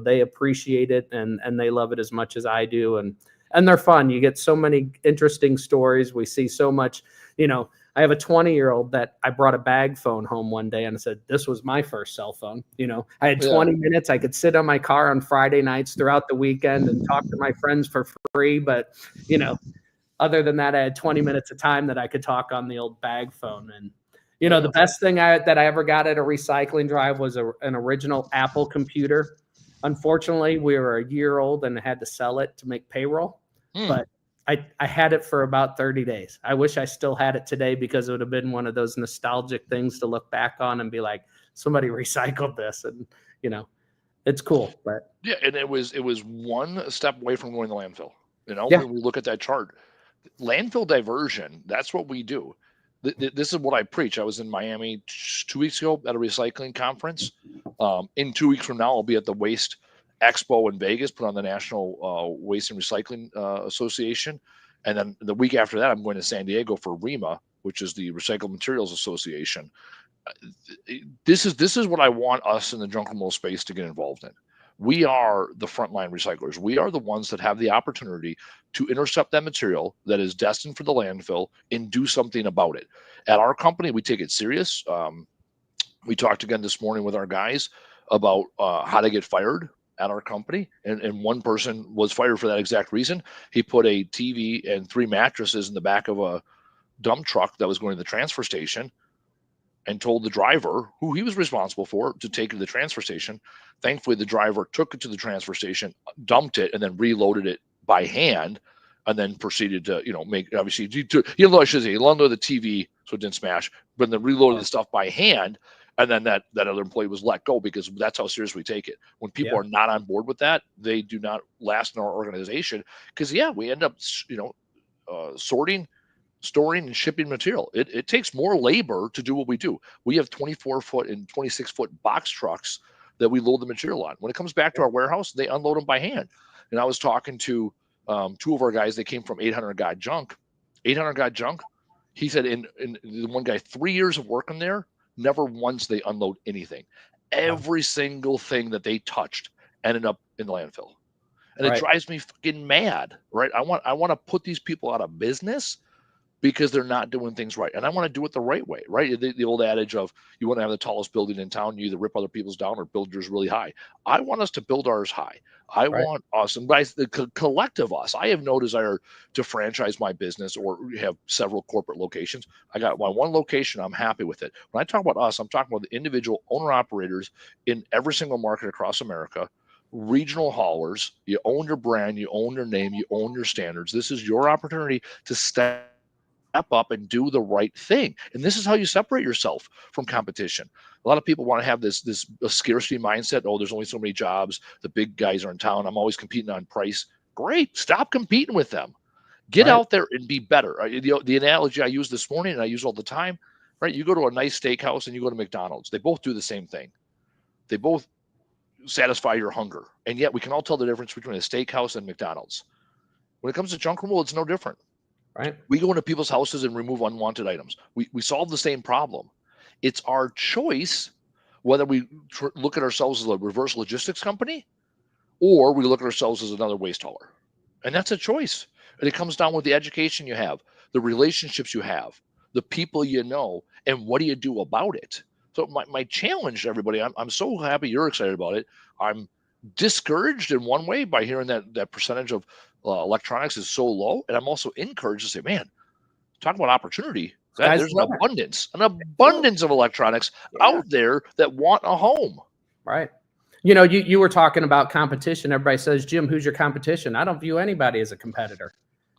they appreciate it, and they love it as much as I do. And they're fun. You get so many interesting stories. We see so much, I have a 20-year-old that I brought a bag phone home one day, and I said, this was my first cell phone. I had 20 minutes. I could sit on my car on Friday nights throughout the weekend and talk to my friends for free. But, other than that, I had 20 minutes of time that I could talk on the old bag phone. And, the best thing that I ever got at a recycling drive was an original Apple computer. Unfortunately, we were a year old and had to sell it to make payroll. But I had it for about 30 days. I wish I still had it today, because it would have been one of those nostalgic things to look back on and be like, somebody recycled this. And, it's cool. But yeah, and it was one step away from going to landfill. When we look at that chart, landfill diversion, that's what we do. This is what I preach. I was in Miami 2 weeks ago at a recycling conference. In 2 weeks from now, I'll be at the Waste Expo in Vegas, put on the National Waste and Recycling Association. And then the week after that, I'm going to San Diego for REMA, which is the Recycled Materials Association. This is what I want us in the junk removal space to get involved in. We are the frontline recyclers. We are the ones that have the opportunity to intercept that material that is destined for the landfill and do something about it. At our company, we take it serious. We talked again this morning with our guys about how to get fired at our company, and one person was fired for that exact reason. He put a TV and 3 mattresses in the back of a dump truck that was going to the transfer station, and told the driver, who he was responsible for, to take it to the transfer station. Thankfully, the driver took it to the transfer station, dumped it, and then reloaded it by hand. and then proceeded to, make, obviously, I should say, he unloaded the TV so it didn't smash, but then reloaded the stuff by hand. And then that other employee was let go, because that's how serious we take it. When people are not on board with that, they do not last in our organization, because we end up, sorting, storing, and shipping material. It takes more labor to do what we do. We have 24-foot and 26-foot box trucks that we load the material on. When it comes back to our warehouse, they unload them by hand. And I was talking to two of our guys. They came from 800 God Junk. 800 God Junk. He said, in the one guy, 3 years of working there, never once they unload anything. Every single thing that they touched ended up in the landfill. And it drives me fucking mad, right? I want to put these people out of business because they're not doing things right. And I want to do it the right way, right? The old adage of, you want to have the tallest building in town, you either rip other people's down or build yours really high. I want us to build ours high. I want us, and by the collective us, I have no desire to franchise my business or have several corporate locations. I got my one location. I'm happy with it. When I talk about us, I'm talking about the individual owner operators in every single market across America. Regional haulers. You own your brand, you own your name, you own your standards. This is your opportunity to step up and do the right thing. And this is how you separate yourself from competition. A lot of people want to have this scarcity mindset. Oh, there's only so many jobs. The big guys are in town. I'm always competing on price. Great. Stop competing with them. Get out there and be better. The analogy I used this morning, and I use all the time, right? You go to a nice steakhouse and you go to McDonald's. They both do the same thing. They both satisfy your hunger. And yet we can all tell the difference between a steakhouse and McDonald's. When it comes to junk removal, it's no different. Right. We go into people's houses and remove unwanted items. We solve the same problem. It's our choice whether we look at ourselves as a reverse logistics company or we look at ourselves as another waste hauler. And that's a choice. And it comes down with the education you have, the relationships you have, the people you know, and what do you do about it? So my challenge to everybody, I'm so happy you're excited about it. I'm discouraged in one way by hearing that percentage of electronics is so low, and I'm also encouraged to say, man, talk about opportunity. There's an abundance of electronics out there that want a home. Right. You were talking about competition. Everybody says, Jim, who's your competition? I don't view anybody as a competitor.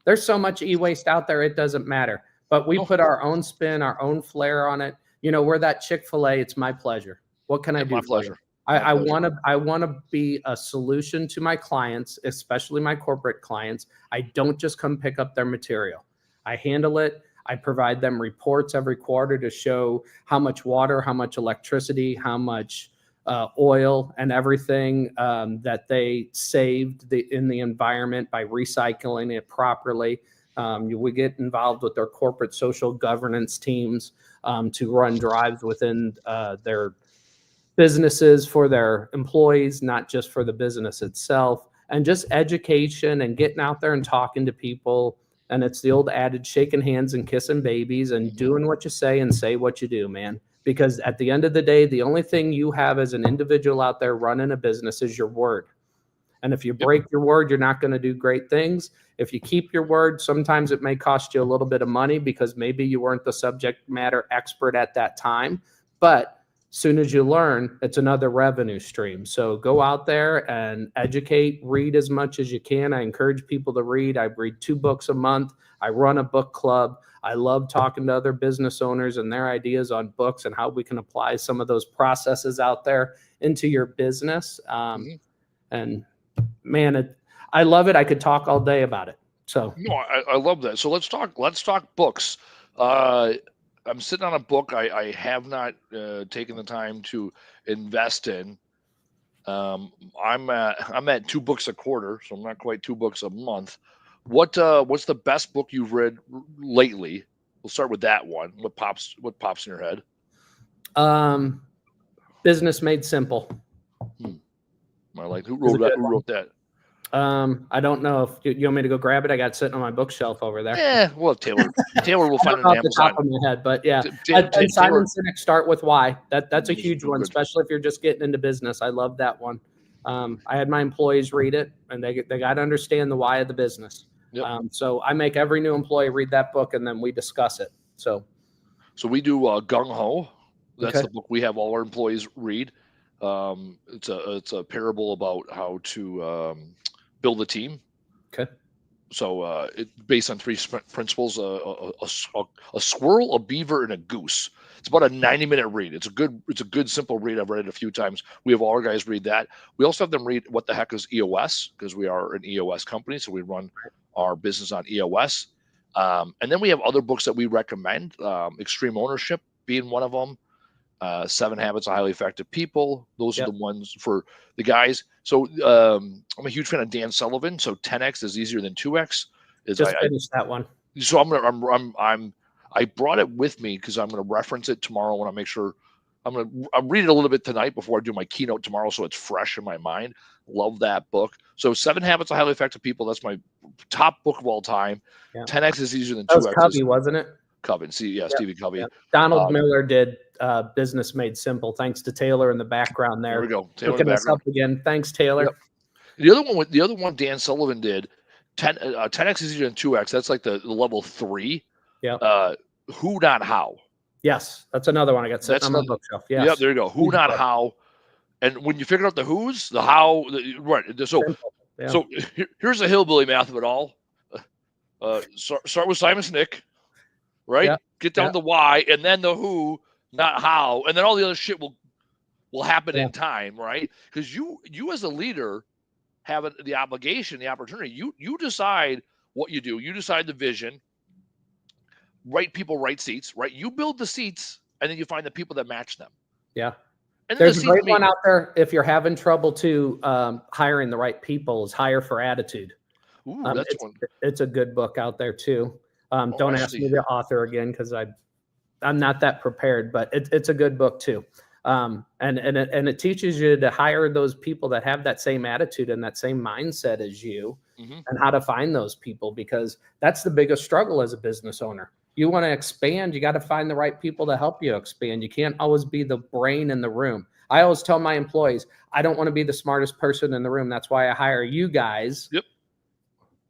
There's so much e-waste out there, it doesn't matter. But we put our own spin, our own flair on it. We're that Chick-fil-A. It's my pleasure. What can I do? My pleasure. I want to be a solution to my clients, especially my corporate clients. I don't just come pick up their material. I handle it. I provide them reports every quarter to show how much water, how much electricity, how much oil, and everything that they saved in the environment by recycling it properly. We get involved with their corporate social governance teams to run drives within their businesses for their employees, not just for the business itself, and just education and getting out there and talking to people. And it's the old adage, shaking hands and kissing babies and doing what you say and say what you do, man. Because at the end of the day, the only thing you have as an individual out there running a business is your word. And if you break your word, you're not going to do great things. If you keep your word, sometimes it may cost you a little bit of money because maybe you weren't the subject matter expert at that time. But soon as you learn, it's another revenue stream. So go out there and educate, read as much as you can. I encourage people to read. I read 2 books a month. I run a book club. I love talking to other business owners and their ideas on books and how we can apply some of those processes out there into your business. And man, I love it. I could talk all day about it. So no, I love that. So let's talk books. I'm sitting on a book I have not taken the time to invest in. I'm at 2 books a quarter, so I'm not quite 2 books a month. What's the best book you've read lately? We'll start with that one. What pops in your head? Business Made Simple. I like who wrote that? Who wrote that? I don't know if you want me to go grab it. I got it sitting on my bookshelf over there. Yeah, well, Taylor will find it on Amazon. Top of my head, but yeah. And Simon Sinek, Start With Why. That's a huge one, especially if you're just getting into business. I love that one. I had my employees read it, and they got to understand the why of the business. Yep. So I make every new employee read that book, and then we discuss it. So we do Gung Ho. That's the book we have all our employees read. It's a parable about how to build a team. Okay. So it's based on three principles: a squirrel, a beaver, and a goose. It's about a 90-minute read. It's a good simple read. I've read it a few times. We have all our guys read that. We also have them read What the Heck is EOS, because we are an EOS company, so we run our business on EOS. And then we have other books that we recommend. Extreme Ownership being one of them. 7 Habits of Highly Effective People. Those are the ones for the guys. So I'm a huge fan of Dan Sullivan. So 10x is easier than 2x. Just finished that one. So I brought it with me because I'm going to reference it tomorrow. When I make sure I'll read it a little bit tonight before I do my keynote tomorrow, so it's fresh in my mind. Love that book. So 7 Habits of Highly Effective People. That's my top book of all time. 10x is easier than 2x. That was Covey, wasn't it? Covey. Stephen Covey. Yep. Donald Miller did Business Made Simple. Thanks to Taylor in the background there. There we go. Taylor looking us up again. Thanks, Taylor. Yep. The other one Dan Sullivan did, 10x is easier than 2x. That's like the level 3. Yeah. Who, not how. Yes, that's another one I got set on my bookshelf. Yes. Yep, there you go. Who, not how. And when you figure out the who's, the how, right. So here's the hillbilly math of it all. Start with Simon Sinek, right? Yeah. Get down to why, and then the who, not how, and then all the other shit will happen in time, right? Because you as a leader have the obligation, the opportunity. You decide what you do. You decide the vision. Right people, right seats, right? You build the seats, and then you find the people that match them. Yeah. And there's a great one out there. If you're having trouble hiring the right people, is Hire for Attitude. Ooh, it's a good book out there too. Don't ask me the author again, because I'm not that prepared, but it's a good book too. And it teaches you to hire those people that have that same attitude and that same mindset as you, and how to find those people, because that's the biggest struggle as a business owner. You want to expand, you got to find the right people to help you expand. You can't always be the brain in the room. I always tell my employees, I don't want to be the smartest person in the room. That's why I hire you guys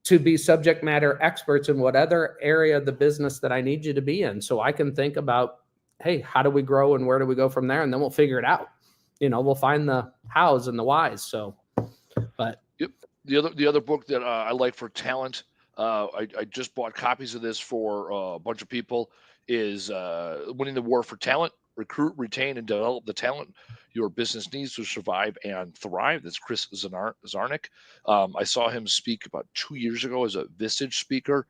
to be subject matter experts in whatever area of the business that I need you to be in. So I can think about, hey, how do we grow and where do we go from there? And then we'll figure it out. We'll find the hows and the whys. So, but the other book that I like for talent, I just bought copies of this for a bunch of people, is Winning the War for Talent: Recruit, Retain, and Develop the Talent Your Business Needs to Survive and Thrive. That's Chris Zarnik. I saw him speak about 2 years ago as a Vistage speaker.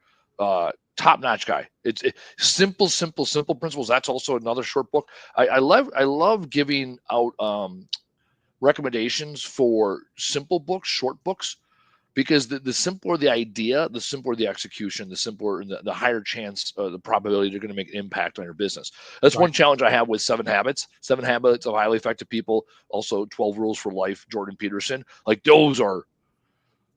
Top-notch guy. It's simple principles. That's also another short book. I love giving out recommendations for simple books, short books, because the simpler the idea, the simpler the execution, the simpler the higher chance, the probability you're going to make an impact on your business. That's one challenge I have with 7 Habits of Highly Effective People, also 12 Rules for Life, Jordan Peterson. Like those are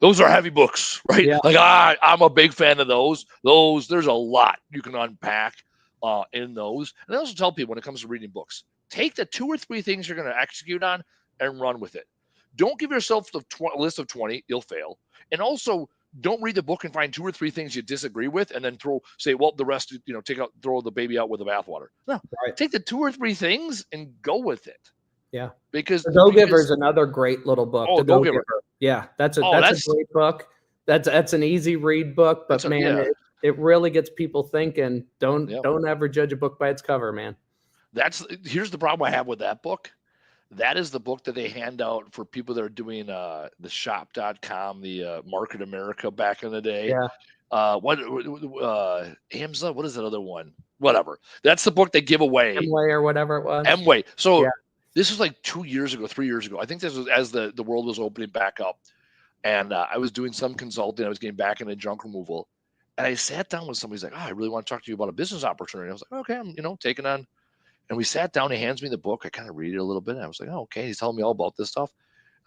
heavy books, right? Yeah. Like I'm a big fan of those. There's a lot you can unpack in those. And I also tell people when it comes to reading books, take the 2 or 3 things you're going to execute on and run with it. Don't give yourself the list of 20, you'll fail. And also don't read the book and find 2 or 3 things you disagree with and then say, well, the rest, throw the baby out with the bathwater. No, take the 2 or 3 things and go with it. Yeah. Because The Go-Giver is another great little book. Oh, The Go-Giver. Yeah, that's a great book. That's an easy read book, but it really gets people thinking. Don't ever judge a book by its cover, man. Here's the problem I have with that book. That is the book that they hand out for people that are doing the shop.com, the Market America back in the day. Yeah. AMSA, what is that other one? Whatever. That's the book they give away. Amway or whatever it was. Amway. So this was like 2 years ago, 3 years ago. I think this was as the world was opening back up. And I was doing some consulting. I was getting back into junk removal. And I sat down with somebody. He's like, I really want to talk to you about a business opportunity. I was like, okay, I'm taking on. And we sat down. He hands me the book. I kind of read it a little bit. And I was like, oh, okay. He's telling me all about this stuff.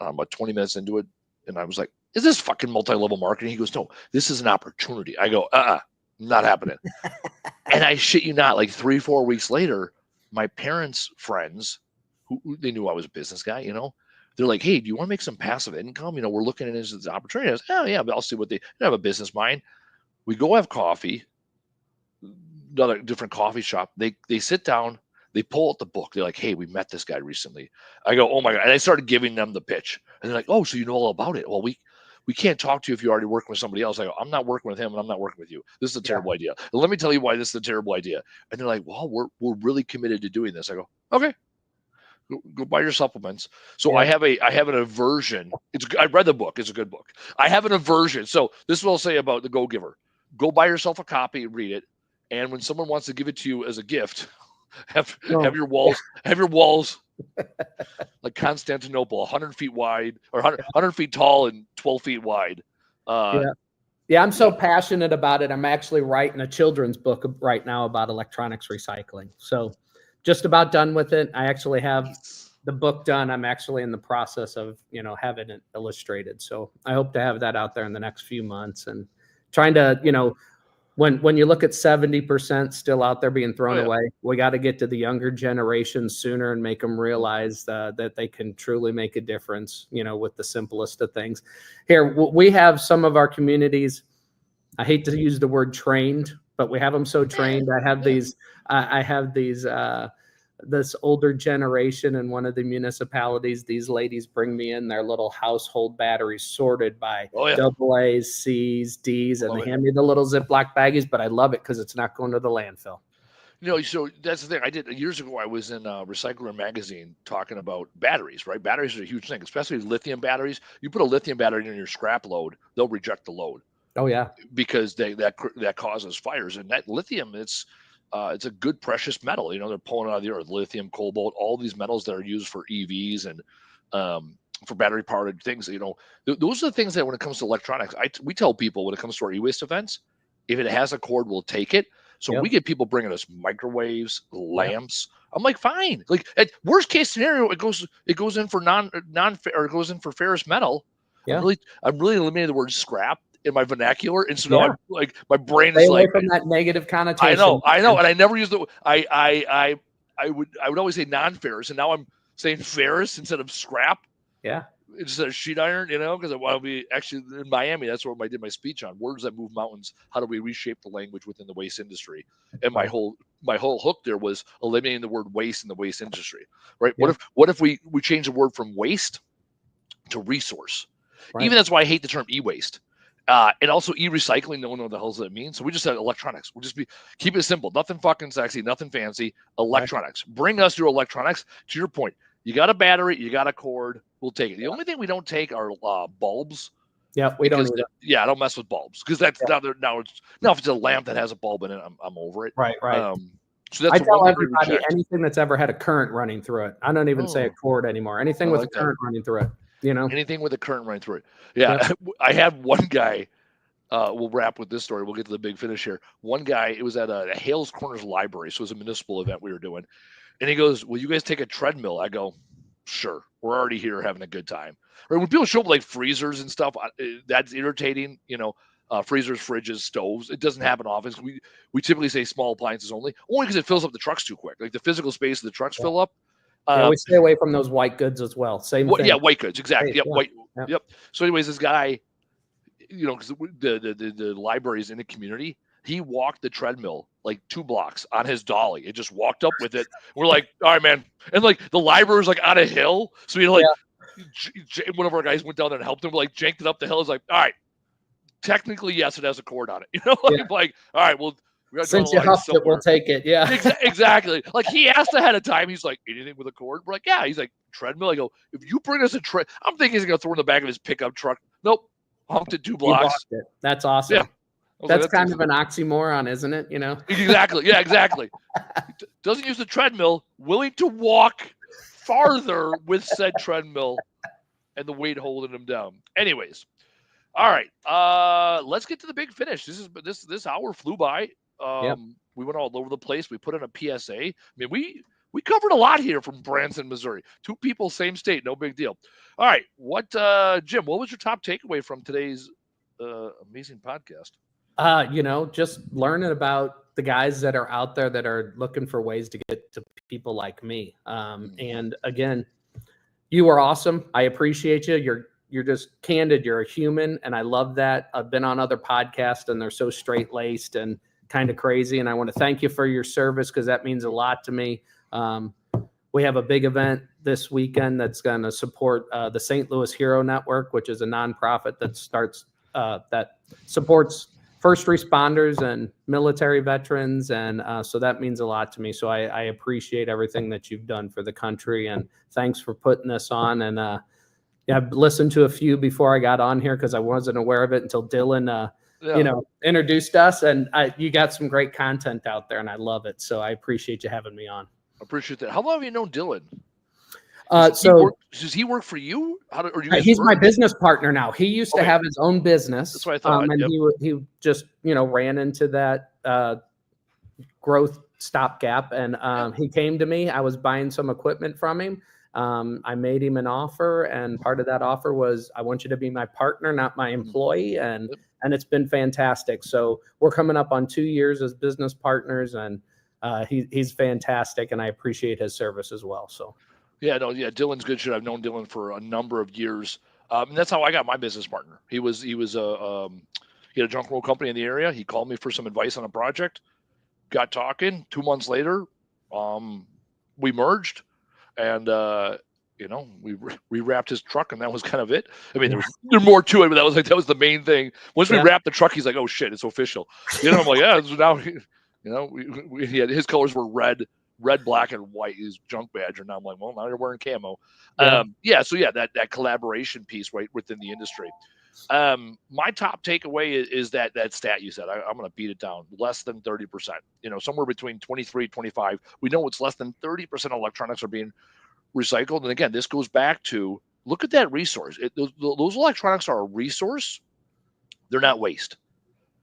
I'm about 20 minutes into it. And I was like, is this fucking multi-level marketing? He goes, no, this is an opportunity. I go, not happening. And I shit you not, like 3-4 weeks later, my parents' friends, who they knew I was a business guy, they're like, hey, do you want to make some passive income? We're looking at this as an opportunity. I was, oh, yeah, but I'll see what they have a business mind. We go have coffee, another different coffee shop. They sit down. They pull out the book. They're like, hey, we met this guy recently. I go, oh my God. And I started giving them the pitch. And they're like, oh, so you know all about it. Well, we we can't talk to you if you're already working with somebody else. I go, I'm not working with him and I'm not working with you. This is a terrible idea. And let me tell you why this is a terrible idea. And they're like, well, we're really committed to doing this. I go, okay, go buy your supplements. So I have an aversion. I read the book. It's a good book. I have an aversion. So this is what I'll say about the Go Giver. Go buy yourself a copy, read it. And when someone wants to give it to you as a gift, have your walls like Constantinople, 100 feet wide or 100 feet tall and 12 feet wide. Yeah, I'm so passionate about it. I'm actually writing a children's book right now about electronics recycling. So just about done with it. I actually have the book done. I'm actually in the process of, having it illustrated. So I hope to have that out there in the next few months, and trying to, when you look at 70% still out there being thrown away, we got to get to the younger generation sooner and make them realize that they can truly make a difference, with the simplest of things. Here, we have some of our communities, I hate to use the word trained, but we have them so trained. I have this older generation in one of the municipalities. These ladies bring me in their little household batteries sorted by double A's, C's, D's, and they hand me the little Ziploc baggies, but I love it because it's not going to the landfill. So that's the thing. I did years ago. I was in Recycler magazine talking about batteries, right? Batteries are a huge thing, especially lithium batteries. You put a lithium battery in your scrap load, they'll reject the load. Oh yeah. Because that causes fires. And that lithium, it's a good precious metal. They're pulling it out of the earth. Lithium, cobalt, all these metals that are used for EVs and for battery powered things. Those are the things that when it comes to electronics, we tell people when it comes to our e-waste events, if it has a cord, we'll take it. So we get people bringing us microwaves, lamps. I'm like, fine. Like at worst case scenario, it goes in for or it goes in for ferrous metal. Yeah. I'm really eliminating the word scrap in my vernacular, and so now I'm like, my brain is away from that negative connotation. I know, and I never use I would always say non-ferrous, and now I'm saying ferrous instead of scrap. Yeah, instead of sheet iron, because I want to be actually in Miami. That's where I did my speech on words that move mountains. How do we reshape the language within the waste industry? And my whole hook there was eliminating the word waste in the waste industry. Right? Yeah. What if we change the word from waste to resource? Right. Even that's why I hate the term e-waste. And also e-recycling, no one knows what the hell does that mean. So we just said electronics. We'll just keep it simple. Nothing fucking sexy, nothing fancy. Electronics. Right. Bring us your electronics. To your point, you got a battery, you got a cord, we'll take it. The only thing we don't take are bulbs. Yeah, we don't. I don't mess with bulbs because that's now if it's a lamp that has a bulb in it, I'm over it. Right. So that's I tell everybody anything that's ever had a current running through it. I don't even say a cord anymore. Anything with a current running through it. Anything with a current running through it. Yeah. Yep. I had one guy, we'll wrap with this story. We'll get to the big finish here. One guy, it was at a Hales Corners library. So it was a municipal event we were doing. And he goes, will you guys take a treadmill? I go, sure. We're already here having a good time. Or when people show up like freezers and stuff, that's irritating. Freezers, fridges, stoves. It doesn't happen often. We typically say small appliances only because it fills up the trucks too quick. Like the physical space of the trucks fill up. We stay away from those white goods as well. Same thing. Yeah, white goods, exactly. Yep, white. Yep. So, anyways, this guy, because the library is in the community, he walked the treadmill like 2 blocks on his dolly. It just walked up with it. We're like, all right, man. And like the library was like on a hill, so one of our guys went down there and helped him. Like janked it up the hill. It's like, all right, technically yes, it has a cord on it. Like, all right, well. Since you huffed it, we'll take it. Yeah, exactly. Like he asked ahead of time. He's like, anything with a cord? We're like, yeah. He's like, treadmill. I go, if you bring us a tread, I'm thinking he's gonna throw in the back of his pickup truck. Nope, humped it 2 blocks. It. That's awesome. Yeah. That's kind of an oxymoron, isn't it? Exactly. Yeah, exactly. Doesn't use the treadmill. Willing to walk farther with said treadmill, and the weight holding him down. Anyways, all right. Let's get to the big finish. This hour flew by. We went all over the place. We put in a PSA. I mean, we covered a lot here from Branson, Missouri. 2 people, same state, no big deal. All right, Jim, what was your top takeaway from today's amazing podcast? Just learning about the guys that are out there that are looking for ways to get to people like me. And again, you are awesome. I appreciate you. You're just candid. You're a human, and I love that. I've been on other podcasts, and they're so straight-laced and kind of crazy, and I want to thank you for your service because that means a lot to me. we have a big event this weekend that's going to support the St. Louis Hero Network, which is a nonprofit that supports first responders and military veterans. And so that means a lot to me. So I appreciate everything that you've done for the country, and thanks for putting this on. And I've listened to a few before I got on here because I wasn't aware of it until Dylan, introduced us, and you got some great content out there and I love it. So I appreciate you having me on. Appreciate that. How long have you known Dylan? Does he work for you? He's my business partner now. He used to have his own business. That's what I thought. And he just, ran into that growth stopgap, and he came to me. I was buying some equipment from him. I made him an offer, and part of that offer was, I want you to be my partner, not my employee. And it's been fantastic. So we're coming up on 2 years as business partners, and he's fantastic, and I appreciate his service as well. So. Dylan's good shit. I've known Dylan for a number of years. And that's how I got my business partner. He had a junk roll company in the area. He called me for some advice on a project, got talking. 2 months later, we merged, and, we wrapped his truck, and that was kind of it. I mean, there's more to it, but that was the main thing. Once we wrapped the truck, he's like, "Oh shit, it's official." I'm like, "Yeah." So now, his colors were red, black, and white. His junk badge, and now I'm like, "Well, now you're wearing camo." That collaboration piece right within the industry. My top takeaway is that stat you said. I'm going to beat it down. Less than 30%. Somewhere between 23, 25. We know it's less than 30% of electronics are being recycled. And again, this goes back to, look at that resource. Those electronics are a resource. They're not waste.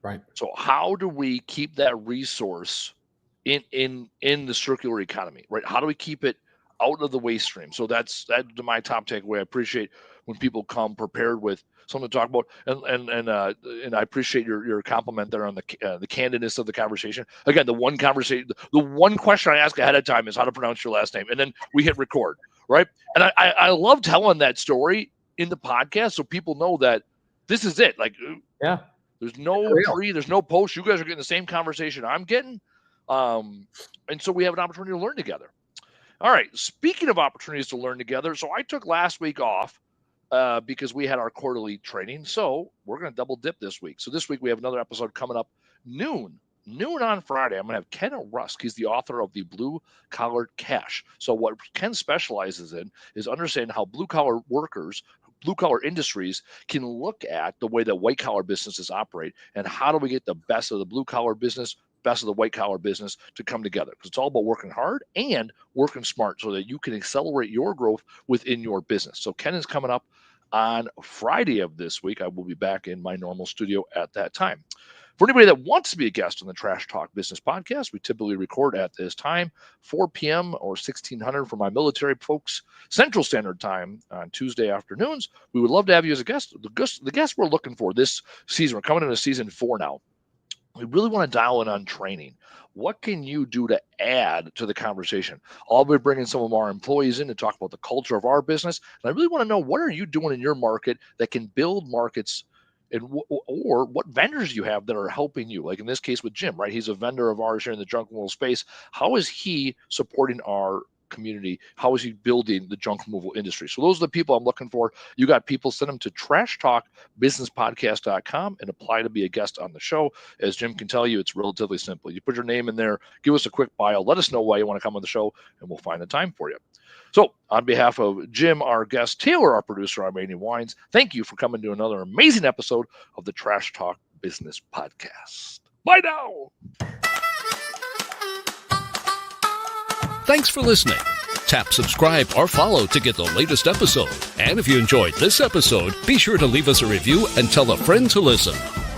Right. So how do we keep that resource in the circular economy, right? How do we keep it out of the waste stream? So that's my top takeaway. I appreciate when people come prepared with something to talk about, and I appreciate your compliment there on the candidness of the conversation. Again, the one question I ask ahead of time is how to pronounce your last name, and then we hit record, right? And I love telling that story in the podcast so people know that this is it. Like, there's no tree, there's no post. You guys are getting the same conversation I'm getting. And so we have an opportunity to learn together. All right. Speaking of opportunities to learn together, so I took last week off because we had our quarterly training. So we're going to double dip this week. So this week we have another episode coming up noon on Friday. I'm going to have Ken Rusk. He's the author of the Blue Collar Cash. So what Ken specializes in is understanding how blue collar industries can look at the way that white collar businesses operate, and how do we get the best of the blue collar business, best of the white collar business to come together, because it's all about working hard and working smart so that you can accelerate your growth within your business. So Ken is coming up on Friday of this week. I will be back in my normal studio at that time. For anybody that wants to be a guest on the Trash Talk Business Podcast, we typically record at this time, 4 p.m. or 1600 for my military folks, Central Standard Time on Tuesday afternoons. We would love to have you as a guest. The guest we're looking for this season, we're coming into season 4 now. We really want to dial in on training. What can you do to add to the conversation? I'll be bringing some of our employees in to talk about the culture of our business. And I really want to know, what are you doing in your market that can build markets, or what vendors you have that are helping you? Like in this case with Jim, right? He's a vendor of ours here in the junk removal space. How is he supporting our community? How is he building the junk removal industry? So those are the people I'm looking for. You got people, send them to trashtalkbusinesspodcast.com and apply to be a guest on the show. As Jim can tell you, it's relatively simple. You put your name in there, give us a quick bio, let us know why you want to come on the show, and we'll find the time for you. So on behalf of Jim, our guest, Taylor, our producer, I'm Randy Wines, thank you for coming to another amazing episode of the Trash Talk Business Podcast. Bye now. Thanks for listening. Tap subscribe or follow to get the latest episode. And if you enjoyed this episode, be sure to leave us a review and tell a friend to listen.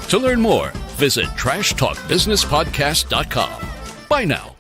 To learn more, visit trashtalkbusinesspodcast.com. Bye now.